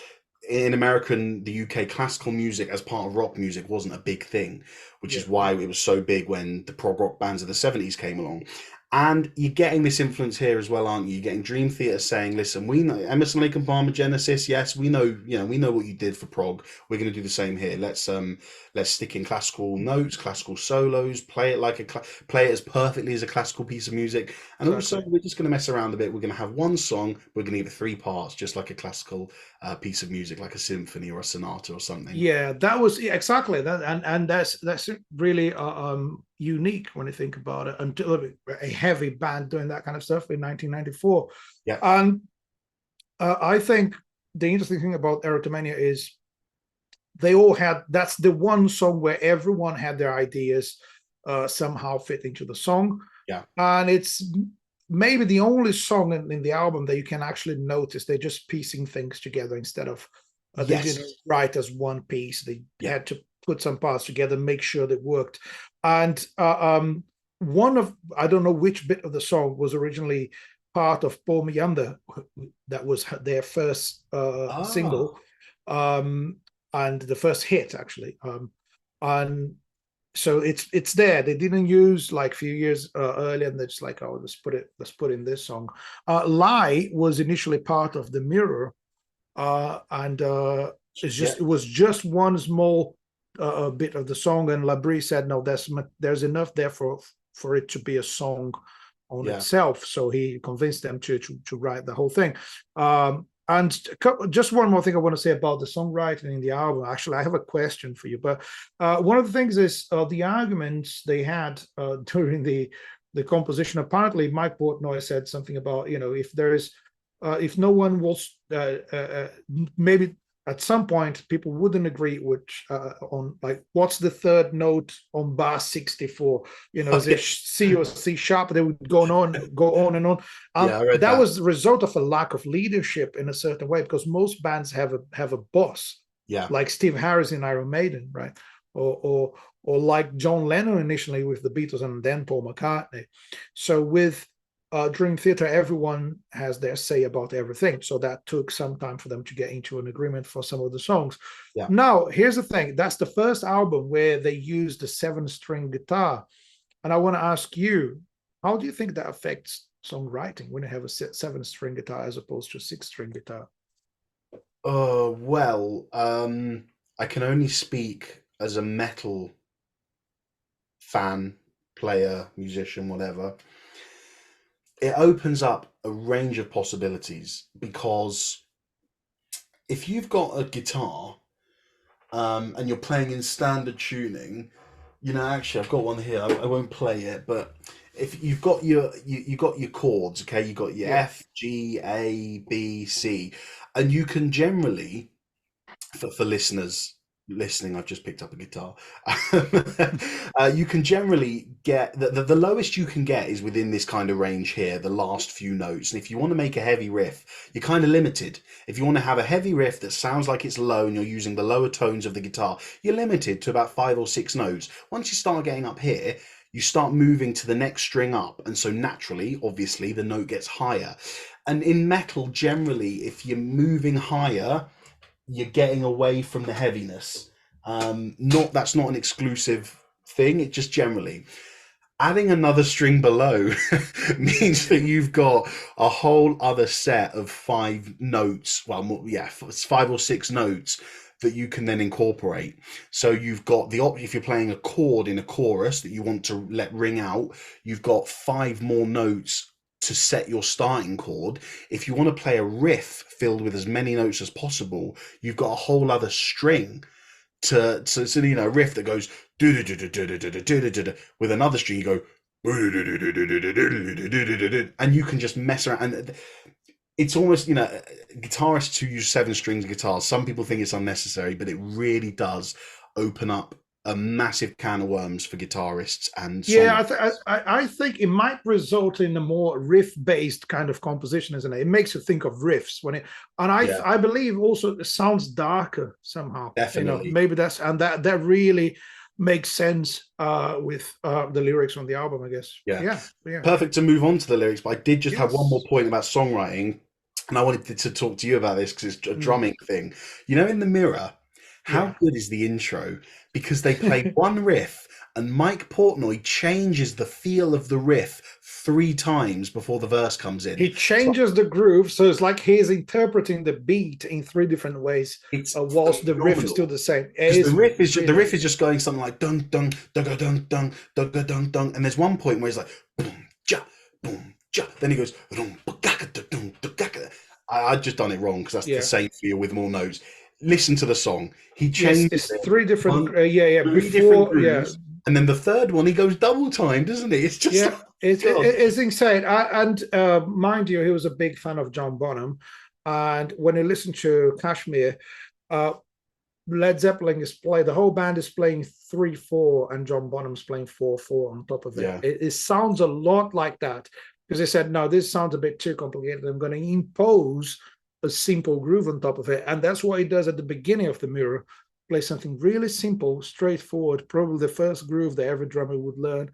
in America and the UK, classical music as part of rock music wasn't a big thing, which Yeah. is why it was so big when the prog rock bands of the 70s came along. And you're getting this influence here as well, aren't you? You're getting Dream Theater saying, "Listen, we know Emerson, Lake and Palmer, Genesis. Yes, we know, we know what you did for prog. We're going to do the same here. Let's stick in classical notes, classical solos, play it play it as perfectly as a classical piece of music, and also Exactly. we're just going to mess around a bit. We're going to have one song. We're going to give it three parts, just like a classical piece of music, like a symphony or a sonata or something." Yeah, that was exactly that, and that's really unique when you think about it. Until a heavy band doing that kind of stuff in 1994, Yeah. and I think the interesting thing about Erotomania is they all had that's the one song where everyone had their ideas somehow fit into the song, Yeah. and it's maybe the only song in the album that you can actually notice they're just piecing things together instead of they didn't Yes. write as one piece. They Yeah. had to put some parts together, make sure they worked. And one of I don't know which bit of the song was originally part of Paul Meander, that was their first Ah. single, and the first hit actually. And so it's there. They didn't use like a few years earlier, and they're just like, oh, let's put in this song. Lie was initially part of the Mirror, and Yeah. it was just one small bit of the song, and Labrie said no, there's enough there for it to be a song on Yeah. itself. So he convinced them to write the whole thing. And just one more thing I want to say about the songwriting in the album. Actually, I have a question for you. But one of the things is the arguments they had during the composition. Apparently, Mike Portnoy said something about, if there is if no one was maybe at some point people wouldn't agree with on like what's the third note on bar 64, Oh, is it yeah. C or C sharp? They would go on and on. Yeah, I read That that. was the result of a lack of leadership in a certain way, because most bands have a boss, Yeah. like Steve Harris in Iron Maiden, right? Or like John Lennon initially with the Beatles, and then Paul McCartney. So with Dream Theater, everyone has their say about everything. So that took some time for them to get into an agreement for some of the songs. Yeah. Now, here's the thing. That's the first album where they used the 7-string guitar. And I want to ask you, how do you think that affects songwriting when you have a 7-string guitar as opposed to a 6-string guitar? Well, I can only speak as a metal fan, player, musician, whatever. It opens up a range of possibilities because if you've got a guitar, and you're playing in standard tuning, actually, I've got one here. I won't play it, but if you've got you got your chords, okay, you got your Yeah. F, G, A, B, C, and you can generally, for listeners, listening, I've just picked up a guitar. You can generally get the lowest you can get is within this kind of range here, the last few notes. And if you want to make a heavy riff, you're kind of limited. If you want to have a heavy riff that sounds like it's low and you're using the lower tones of the guitar, you're limited to about 5 or 6 notes. Once you start getting up here, you start moving to the next string up. And so naturally, obviously, the note gets higher. And in metal, generally, if you're moving higher, you're getting away from the heaviness. Not That's not an exclusive thing. It just generally adding another string below means that you've got a whole other set of 5 notes. Well, yeah, it's 5 or 6 notes that you can then incorporate. So you've got if you're playing a chord in a chorus that you want to let ring out, you've got 5 more notes to set your starting chord. If you want to play a riff filled with as many notes as possible, you've got a whole other string to a riff that goes with another string. You go and you can just mess around. And it's almost, guitarists who use 7 strings guitars, some people think it's unnecessary, but it really does open up a massive can of worms for guitarists and Yeah, songwriters. I think it might result in a more riff-based kind of composition, isn't it? It makes you think of riffs when it, and Yeah, I believe also it sounds darker somehow. definitely. Maybe that really makes sense with the lyrics on the album, I guess. Yeah. Yeah, yeah. Perfect to move on to the lyrics, but I did just have one more Yes. point about songwriting, and I wanted to talk to you about this because it's a Mm, drumming thing. In the mirror, how yeah. good is the intro? Because they play one riff, and Mike Portnoy changes the feel of the riff 3 times before the verse comes in. He So changes the groove, so it's like he's interpreting the beat in 3 different ways, it's whilst the riff is still phenomenal. the same. It Because the is riff is the riff brilliant. is just going something like dun dun dun dun dun dun dun dun dun, and there's one point where he's like boom ja. Then he goes dum, ba-ga-ga, dum, ba-ga-ga. I've just done it wrong because that's the Yeah. same feel with more notes. Listen to the song. He Yes, changes it's it three different. one, Yeah. 3 different Before, yeah, grooves, and then the third one he goes double time, doesn't he? It's just yeah. like God. It's insane. And mind you, he was a big fan of John Bonham. And when you listen to Kashmir, uh, Led Zeppelin is playing. The whole band is playing 3/4, and John Bonham's playing 4/4 on top of it. Yeah, It sounds a lot like that because they said, no, this sounds a bit too complicated. I'm going to impose a simple groove on top of it, and that's what he does at the beginning of the Mirror. Play something really simple, straightforward, probably the first groove that every drummer would learn,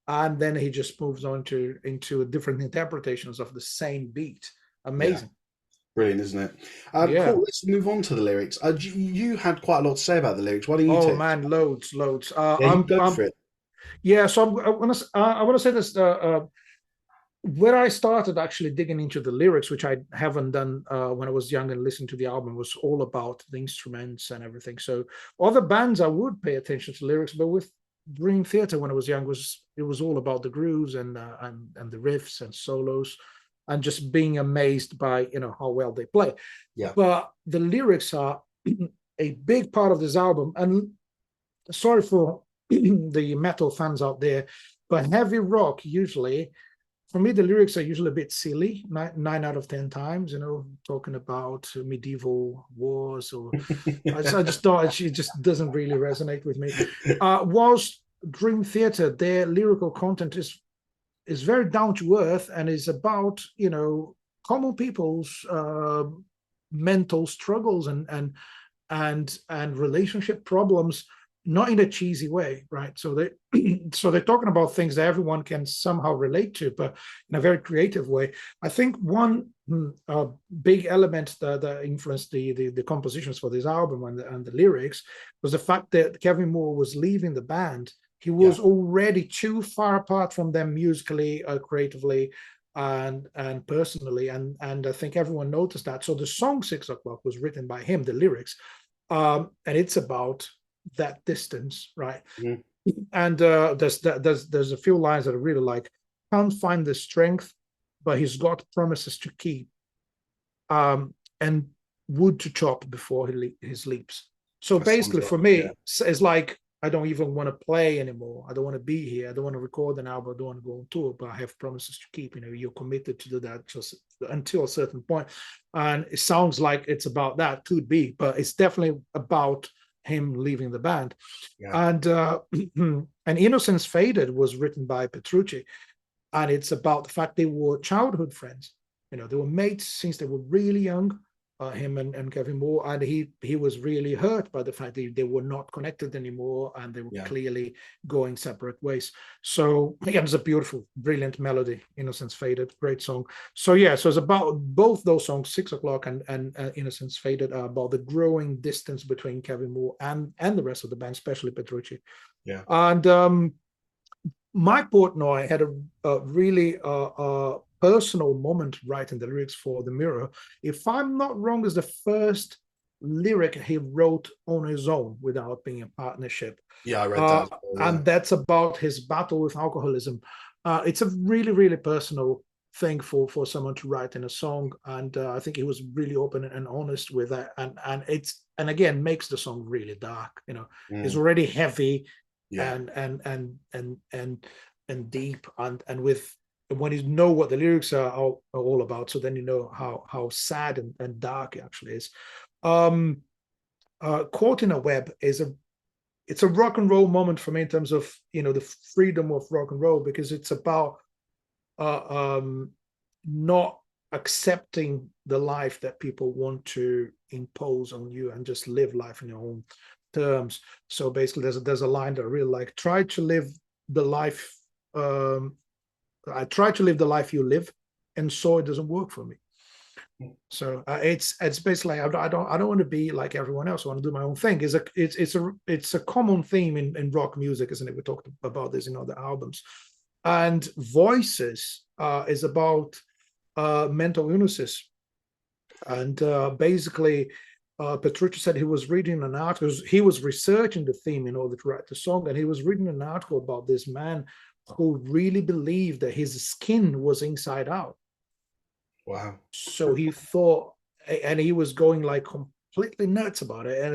and then he just moves on to into different interpretations of the same beat. yeah. Amazing. Brilliant, isn't it? Yeah. Cool. Let's move on to the lyrics. You had quite a lot to say about the lyrics. Why don't you Oh take? man, loads. Yeah, you go for it. Yeah, so I want to say this. Where I started actually digging into the lyrics, which I haven't done when I was young and listening to the album, was all about the instruments and everything. So other bands I would pay attention to lyrics, but with Dream Theater when I was young, it was all about the grooves and the riffs and solos, and just being amazed by how well they play. Yeah. But the lyrics are a big part of this album, and sorry for the metal fans out there, but heavy rock usually, for me, the lyrics are usually a bit silly. 9 out of 10 times, talking about medieval wars, or I just thought it just doesn't really resonate with me. Whilst Dream Theater, their lyrical content is very down to earth and is about common people's mental struggles and relationship problems, not in a cheesy way, right? So they're talking about things that everyone can somehow relate to, but in a very creative way. I think one big element that influenced the compositions for this album and the lyrics was the fact that Kevin Moore was leaving the band. He Yeah. was already too far apart from them musically, creatively, and personally, and I think everyone noticed that. So the song 6 O'clock was written by him, the lyrics, and it's about that distance, right? Mhm. And there's a few lines that I really like. Can't find the strength, but he's got promises to keep, and wood to chop before he sleeps. So That sums basically, it up. for Yeah. me, it's like I don't even want to play anymore. I don't want to be here. I don't want to record an album. I don't want to go on tour, but I have promises to keep. You're committed to do that just until a certain point. And it sounds like it's about that. Could be, but it's definitely about him leaving the band. Yeah. And and Innocence Faded was written by Petrucci, and it's about the fact they were childhood friends. They were mates since they were really young. Him and Kevin Moore, and he was really hurt by the fact that they were not connected anymore, and they were Yeah. clearly going separate ways. So again, it's a beautiful, brilliant melody. Innocence Faded, great song. So yeah, so it's about both those songs, 6 o'clock and Innocence Faded, are about the growing distance between Kevin Moore and the rest of the band, especially Petrucci. Yeah. And Mike Portnoy had a really personal moment writing the lyrics for The Mirror. If I'm not wrong, is the first lyric he wrote on his own without being a partnership. Yeah, I read that as well, yeah. And that's about his battle with alcoholism. It's a really, really personal thing for someone to write in a song, and I think he was really open and honest with that, and again makes the song really dark. It's already heavy, Yeah. and deep, and with when you know what the lyrics are all about, so then you know how sad and dark it actually is. Caught in a Web it's a rock and roll moment for me in terms of the freedom of rock and roll, because it's about not accepting the life that people want to impose on you and just live life in your own terms. So basically, there's a line that I really like: try to live the life. I try to live the life you live, and so it doesn't work for me. So it's basically I don't want to be like everyone else. I want to do my own thing. It's a common theme in rock music, isn't it? We talked about this in other albums. And Voices is about mental illnesses, and basically Petrucci said he was reading an article. He was researching the theme in order to write the song, and he was reading an article about this man who really believed that his skin was inside out. Wow. So he thought, and he was going like completely nuts about it. And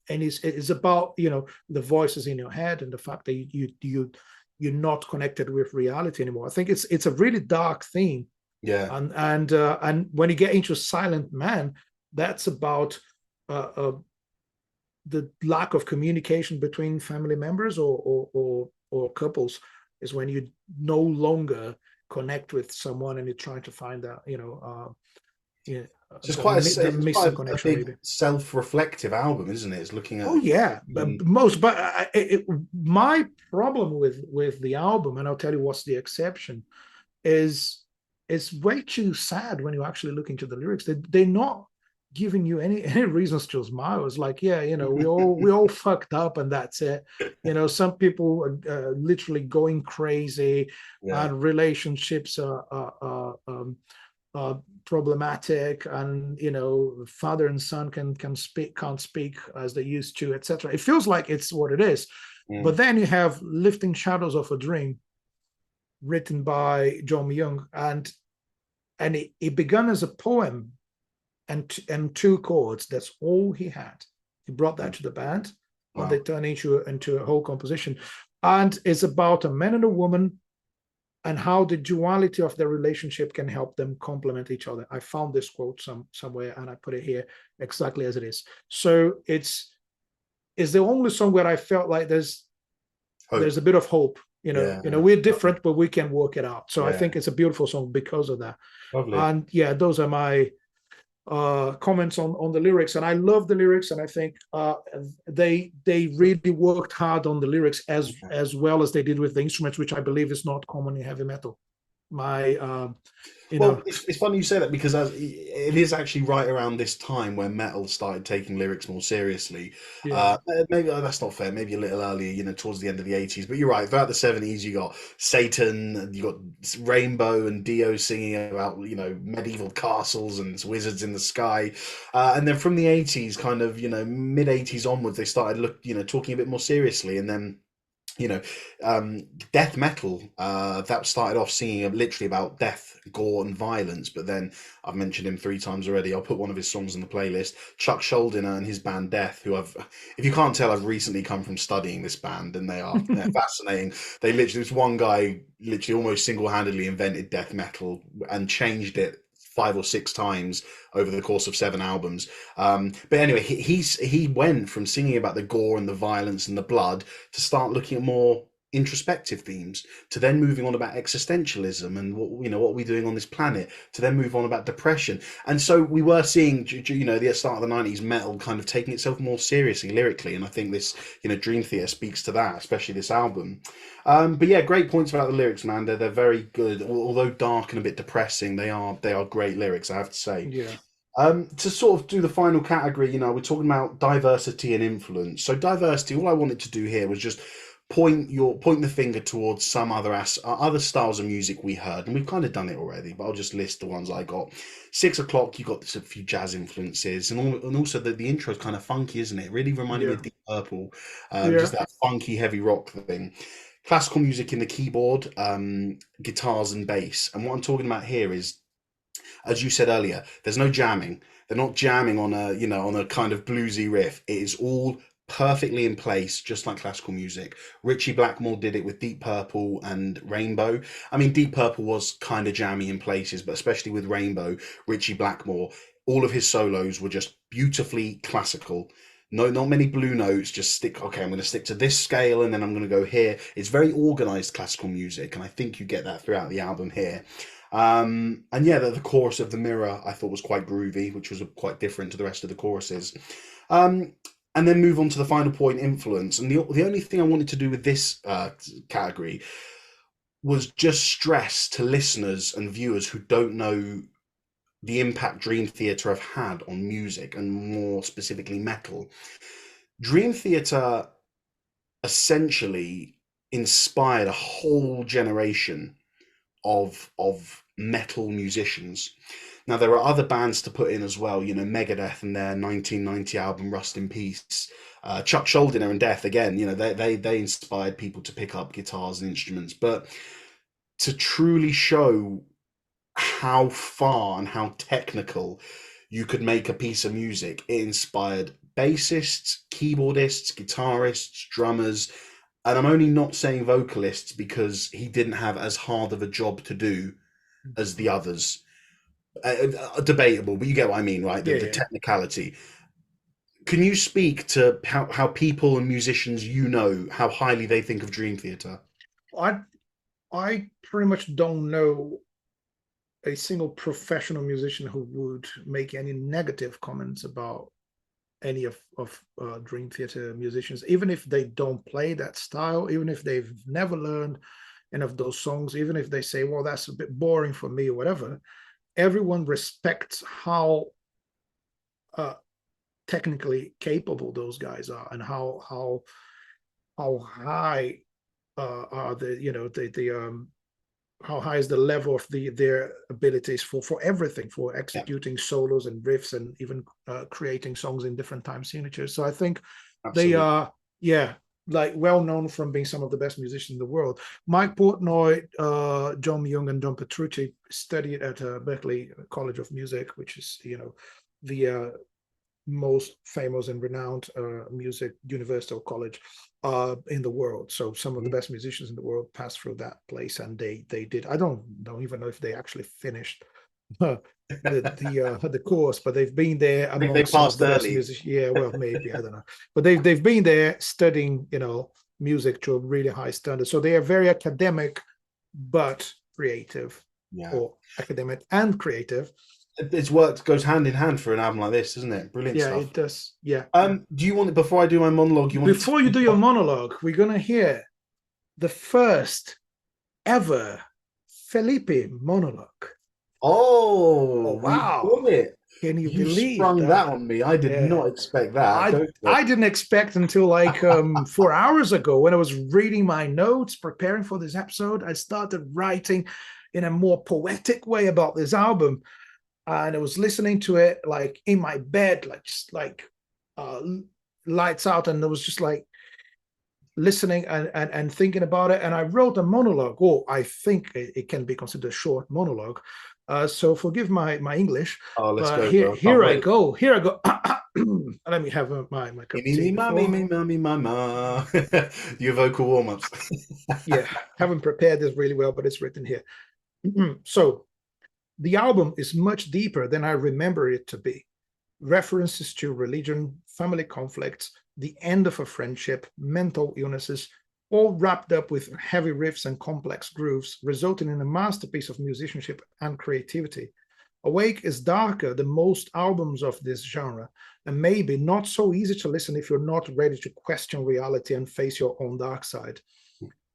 it's about the voices in your head and the fact that you're not connected with reality anymore. I think it's a really dark theme. Yeah. And when you get into Silent Man, that's about the lack of communication between family members or couples, is when you no longer connect with someone and you're trying to find out, It's quite a missing connection, big maybe. self-reflective album, isn't it? It's looking at. Oh yeah, my problem with the album, and I'll tell you what's the exception, is it's way too sad when you actually look into the lyrics. They're not giving you any reasons to smile. It's like, yeah, we all fucked up and that's it. Some people are literally going crazy, and relationships are problematic, and father and son can't speak as they used to, etc. It feels like it's what it is. But then you have Lifting Shadows of a Dream, written by John Young, and it began as a poem and two chords. That's all he had. He brought that to the band, and they turned into a whole composition. And it's about a man and a woman, and how the duality of their relationship can help them complement each other. I found this quote somewhere, and I put it here exactly as it is. So it's the only song where I felt like there's a bit of hope. We're different, but we can work it out. So I think it's a beautiful song because of that. Lovely. And yeah, those are my comments on the lyrics. And I love the lyrics, and I think they really worked hard on the lyrics as well as they did with the instruments, which I believe is not common in heavy metal. It's funny you say that, because it is actually right around this time when metal started taking lyrics more seriously. Maybe that's not fair. Maybe a little earlier, towards the end of the 80s. But you're right. Throughout the 70s, you got Satan, you got Rainbow and Dio singing about medieval castles and wizards in the sky. And then from the 80s, kind of mid 80s onwards, they started talking a bit more seriously, and then. Death metal that started off singing literally about death, gore, and violence. But then I've mentioned him 3 times already. I'll put one of his songs on the playlist. Chuck Schuldiner and his band Death, who if you can't tell, I've recently come from studying this band, and they're fascinating. This one guy literally almost single-handedly invented death metal and changed it 5 or 6 times over the course of 7 albums. But anyway, he went from singing about the gore and the violence and the blood to start looking at more introspective themes, to then moving on about existentialism and what are we doing on this planet, to then move on about depression. And so we were seeing, the start of the 90s, metal kind of taking itself more seriously lyrically, and I think this, Dream Theater speaks to that, especially this album. But yeah, great points about the lyrics, man. They're very good, although dark and a bit depressing. They are great lyrics, I have to say. Yeah. To sort of do the final category, we're talking about diversity and influence. So diversity, all I wanted to do here was just point the finger towards some other styles of music we heard, and we've kind of done it already, but I'll just list the ones I got. 6 o'clock, you got a few jazz influences, and also the intro is kind of funky, isn't it? Really reminded me Yeah. of Deep Purple, Yeah. just that funky heavy rock thing. Classical music in the keyboard, guitars and bass. And what I'm talking about here is, as you said earlier, there's no jamming. They're not jamming on a kind of bluesy riff. It is all perfectly in place, just like classical music. Richie Blackmore did it with Deep Purple and Rainbow. I mean, Deep Purple was kind of jammy in places, but especially with Rainbow, Richie Blackmore, all of his solos were just beautifully classical. No, not many blue notes. Just stick. Okay, I'm going to stick to this scale, and then I'm going to go here. It's very organized classical music, and I think you get that throughout the album here. And yeah, the chorus of The Mirror I thought was quite groovy, which was quite different to the rest of the choruses. Um, and then move on to the final point, influence. And the only thing I wanted to do with this category was just stress to listeners and viewers who don't know the impact Dream Theater have had on music, and more specifically metal. Dream Theater essentially inspired a whole generation of metal musicians. Now there are other bands to put in as well, Megadeth and their 1990 album Rust in Peace. Chuck Schuldiner and Death again, they inspired people to pick up guitars and instruments, but to truly show how far and how technical you could make a piece of music, it inspired bassists, keyboardists, guitarists, drummers, and I'm only not saying vocalists because he didn't have as hard of a job to do as the others. Debatable, but you get what I mean, right? The Yeah. technicality. Can you speak to how people and musicians how highly they think of Dream Theater? I I pretty much don't know a single professional musician who would make any negative comments about any of Dream Theater musicians, even if they don't play that style, even if they've never learned any of those songs, even if they say, well, that's a bit boring for me or whatever. Everyone respects how technically capable those guys are, and how high are the how high is the level of their abilities for everything, for Yeah, executing solos and riffs, and even creating songs in different time signatures. So I think they absolutely. are, yeah, like well known from being some of the best musicians in the world. Mike Portnoy, John Young, and Don Petrucci studied at Berklee College of Music, which is the most famous and renowned music university or college in the world. So some of the Mhm. best musicians in the world passed through that place, and they did. I don't even know if they actually finished the course, but they've been there I think they among some of passed the best early. musicians. Yeah, well, maybe I don't know, but they've been there studying music to a really high standard. So they are very academic, but creative, Yeah, or academic and creative. it's worked, goes hand in hand for an album like this, doesn't it? Brilliant Yeah, stuff. it does. Yeah, yeah. Do you want it before I do my monologue? You want it to Before you finish do your off? monologue, we're gonna hear the first ever Felipe monologue. Oh Oh, we've wow! got it. Can you You believe sprung that that? on me. I did Yeah, not expect that. I Go for it. I didn't expect until like 4 hours ago, when I was reading my notes, preparing for this episode. I started writing in a more poetic way about this album, and I was listening to it like in my bed, like just like uh, lights out, and it was just like listening and thinking about it. And I wrote a monologue. Oh, I think it can be considered a short monologue. So forgive my English, Oh, let's but go, here bro. I can't here I wait. go. Here I go. Let me have my Me, cup of me, tea me, ma, me, before. me, ma, me, mama. Your vocal warm-ups. Yeah, haven't prepared this really well, but it's written here. So The album is much deeper than I remember it to be. References to religion, family conflicts, the end of a friendship, mental illnesses, all wrapped up with heavy riffs and complex grooves, resulting in a masterpiece of musicianship and creativity. Awake is darker than most albums of this genre, and maybe not so easy to listen if you're not ready to question reality and face your own dark side.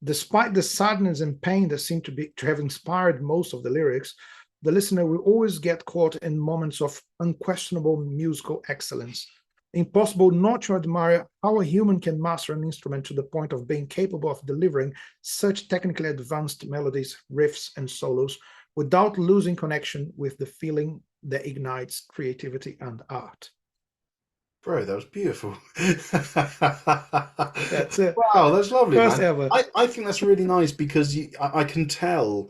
Despite the sadness and pain that seem to have inspired most of the lyrics, the listener will always get caught in moments of unquestionable musical excellence. Impossible not to admire how a human can master an instrument to the point of being capable of delivering such technically advanced melodies, riffs, and solos without losing connection with the feeling that ignites creativity and art. Bro, that was beautiful. That's it. Wow, that's lovely, First man. ever. I think that's really nice because I can tell.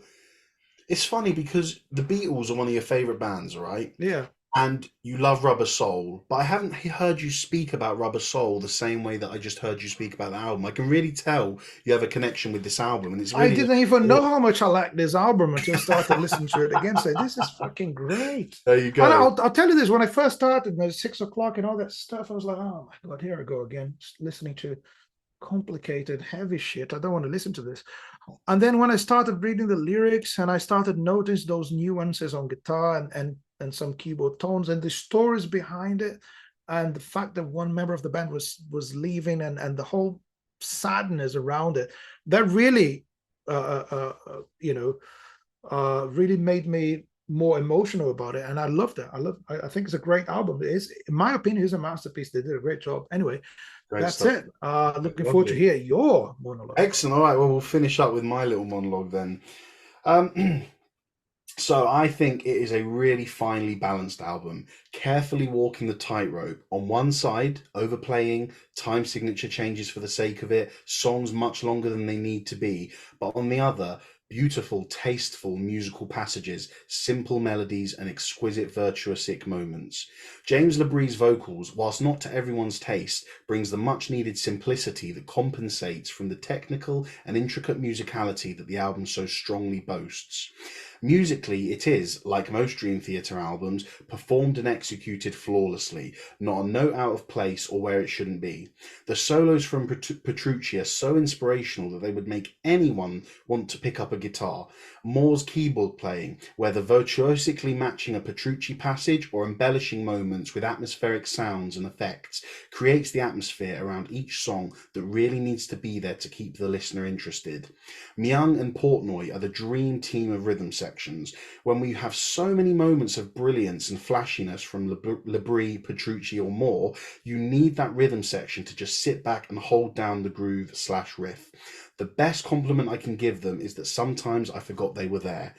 It's funny because the Beatles are one of your favorite bands, right? Yeah. And you love Rubber Soul, but I haven't heard you speak about Rubber Soul the same way that I just heard you speak about the album. I can really tell you have a connection with this album, and it's I really didn't even know how much I liked this album until I started listening to it again. Say, this is fucking great. there you And go. I'll tell you this: when I first started, it was 6 o'clock and all that stuff. I was like, oh my god, here I go again, listening to complicated, heavy shit. I don't want to listen to this. And then when I started reading the lyrics and I started noticing those nuances on guitar and some keyboard tones and the stories behind it, and the fact that one member of the band was leaving and the whole sadness around it, that really really made me more emotional about it, and I loved it. I think it's a great album. It is, in my opinion, is a masterpiece. They did a great job. Anyway, Great that's stuff. it. Looking forward to Lovely. hear your monologue. Excellent. All right. Well, we'll finish up with my little monologue then. Um, So I think it is a really finely balanced album, carefully walking the tightrope. On one side, overplaying, time signature changes for the sake of it, songs much longer than they need to be, but on the other, beautiful, tasteful musical passages, simple melodies, and exquisite virtuosic moments. James LeBrie's vocals, whilst not to everyone's taste, brings the much needed simplicity that compensates from the technical and intricate musicality that the album so strongly boasts. Musically, it is, like most Dream Theater albums, performed and executed flawlessly, not a note out of place or where it shouldn't be. The solos from Petrucci are so inspirational that they would make anyone want to pick up a guitar. Moore's keyboard playing, whether virtuosically matching a Petrucci passage or embellishing moments with atmospheric sounds and effects, creates the atmosphere around each song that really needs to be there to keep the listener interested. Myung and Portnoy are the dream team of rhythm sections. When we have so many moments of brilliance and flashiness from LeBrie, Petrucci, or Moore, you need that rhythm section to just sit back and hold down the groove / riff. The best compliment I can give them is that sometimes I forgot they were there.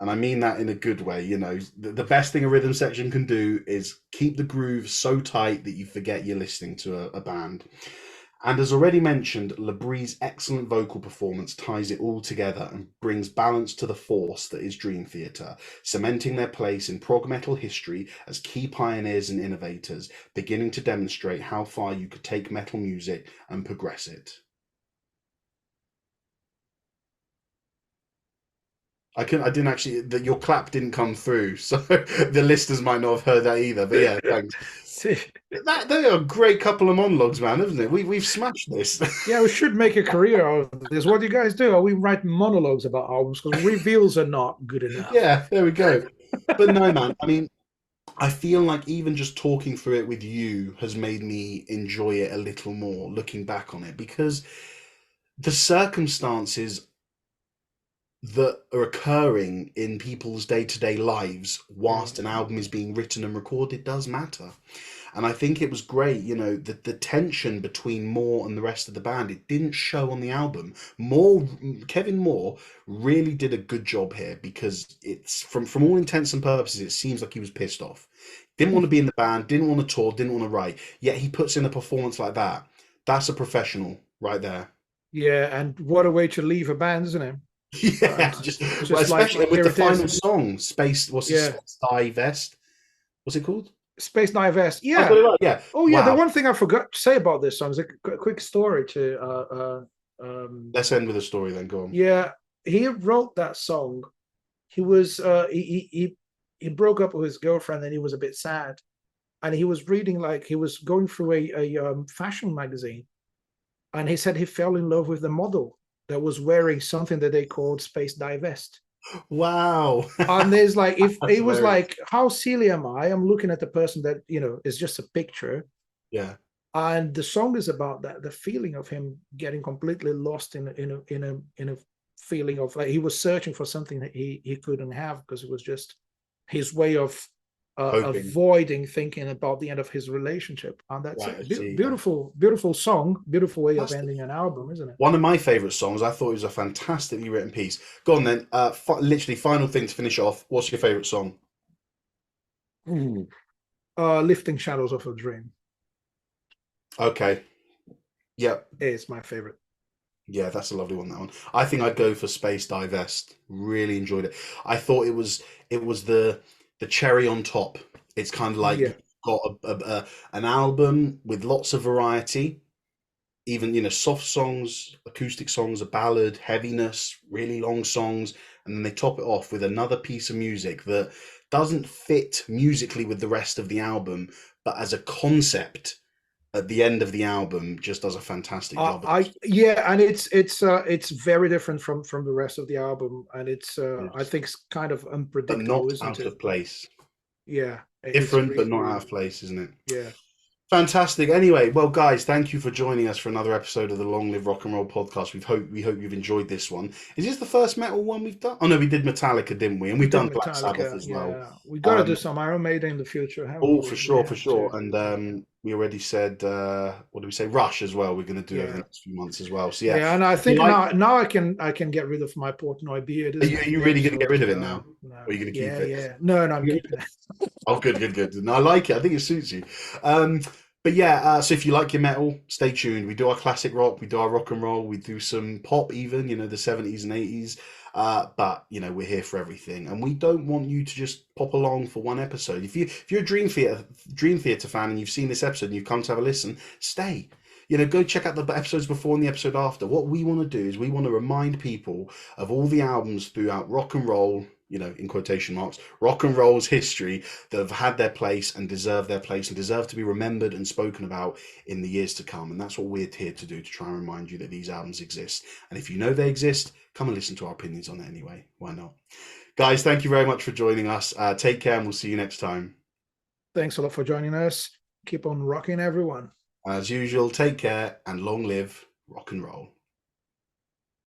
And I mean that in a good way. You know, the best thing a rhythm section can do is keep the groove so tight that you forget you're listening to a band. And as already mentioned, LeBrie's excellent vocal performance ties it all together and brings balance to the force that is Dream Theater, cementing their place in prog metal history as key pioneers and innovators, beginning to demonstrate how far you could take metal music and progress it. I didn't actually, that your clap didn't come through, so the listeners might not have heard that either. But yeah, thanks. They are a great couple of monologues, man, isn't it? We've smashed this. Yeah, we should make a career out of this. What do you guys do? Are we write monologues about albums? Because reveals are not good enough. Yeah, there we go. But no, man, I mean, I feel like even just talking through it with you has made me enjoy it a little more looking back on it because the circumstances that are occurring in people's day-to-day lives whilst an album is being written and recorded does matter. And I think it was great, you know, the tension between Moore and the rest of the band, it didn't show on the album. Kevin Moore really did a good job here because it's from all intents and purposes, it seems like he was pissed off. Didn't want to be in the band, didn't want to tour, didn't want to write. Yet he puts in a performance like that. That's a professional right there. Yeah, and what a way to leave a band, isn't it? Yeah, well, Just like especially with here the it final is. song, Space. What's it? Yeah, Space Divest. What's it called? Space Divest. I got Yeah. it right. Yeah. Oh yeah. The Wow. one thing I forgot to say about this song is a quick story to Let's end with a story then. Go on. yeah, he wrote that song he was he broke up with his girlfriend and he was a bit sad, and he was reading, like, he was going through a fashion magazine, and he said he fell in love with the model that was wearing something that they called space divest. Wow. And there's like, if That's it was very, like, how silly am I? I'm looking at the person that, is just a picture. yeah. And the song is about that, the feeling of him getting completely lost in a feeling of, like, he was searching for something that he couldn't have, because it was just his way of Hoping. avoiding thinking about the end of his relationship. And that's Right, I it. see. Yeah. Beautiful song, beautiful way of Fantastic. ending an album, isn't it? One of my favorite songs. I thought it was a fantastically written piece. Go on then. Literally, final thing to finish off. What's your favorite song? Mm. Lifting Shadows of a Dream Okay. Yeah. is my favorite. Yeah, that's a lovely one, that one. I think I'd go for Space Divest. Really enjoyed it. I thought it was the cherry on top. It's kind of like Yeah. you've got an album with lots of variety, even soft songs, acoustic songs, a ballad, heaviness, really long songs, and then they top it off with another piece of music that doesn't fit musically with the rest of the album, but as a concept at the end of the album just does a fantastic job. Yeah, and it's very different from the rest of the album, and it's I Yes. think it's kind of But unpredictable, not isn't out it? of place. Yeah, it's Different, but really, not really out of place, isn't it? yeah. Fantastic. Anyway, well, guys, thank you for joining us for another episode of the Long Live Rock and Roll podcast. We hope you've enjoyed this one. Is this the first metal one we've done? Oh no, we did Metallica, didn't we? And We we've did done Black Sabbath Metallica, as well. yeah. We got to do Um, some Iron Maiden in the future, haven't oh, we? for We sure, for have to. sure. And Yeah, we already said, what did we say? Rush as well. We're going to do over the yeah, next few months as well. So yeah, yeah. And I if you think like, now I can get rid of my Portnoy beard, are isn't you, are it? you The really going to get absolute rid of it now? no, Or are no. you going to keep Yeah, it? yeah. No, no, I'm keeping it. Oh, good, good, good. No, I like it. I think it suits you. Um, but yeah, so if you like your metal, stay tuned. We do our classic rock, we do our rock and roll, we do some pop, even the 70s and 80s. But we're here for everything, and we don't want you to just pop along for one episode. If you're a Dream Theater fan and you've seen this episode and you've come to have a listen, stay. Go check out the episodes before and the episode after. What we want to do is we want to remind people of all the albums throughout rock and roll, in quotation marks, rock and roll's history that have had their place and deserve to be remembered and spoken about in the years to come. And that's what we're here to do, to try and remind you that these albums exist. And if you know they exist, come and listen to our opinions on it anyway. Why not? Guys, thank you very much for joining us. Take care, and we'll see you next time. Thanks a lot for joining us. Keep on rocking, everyone. As usual, take care and long live rock and roll.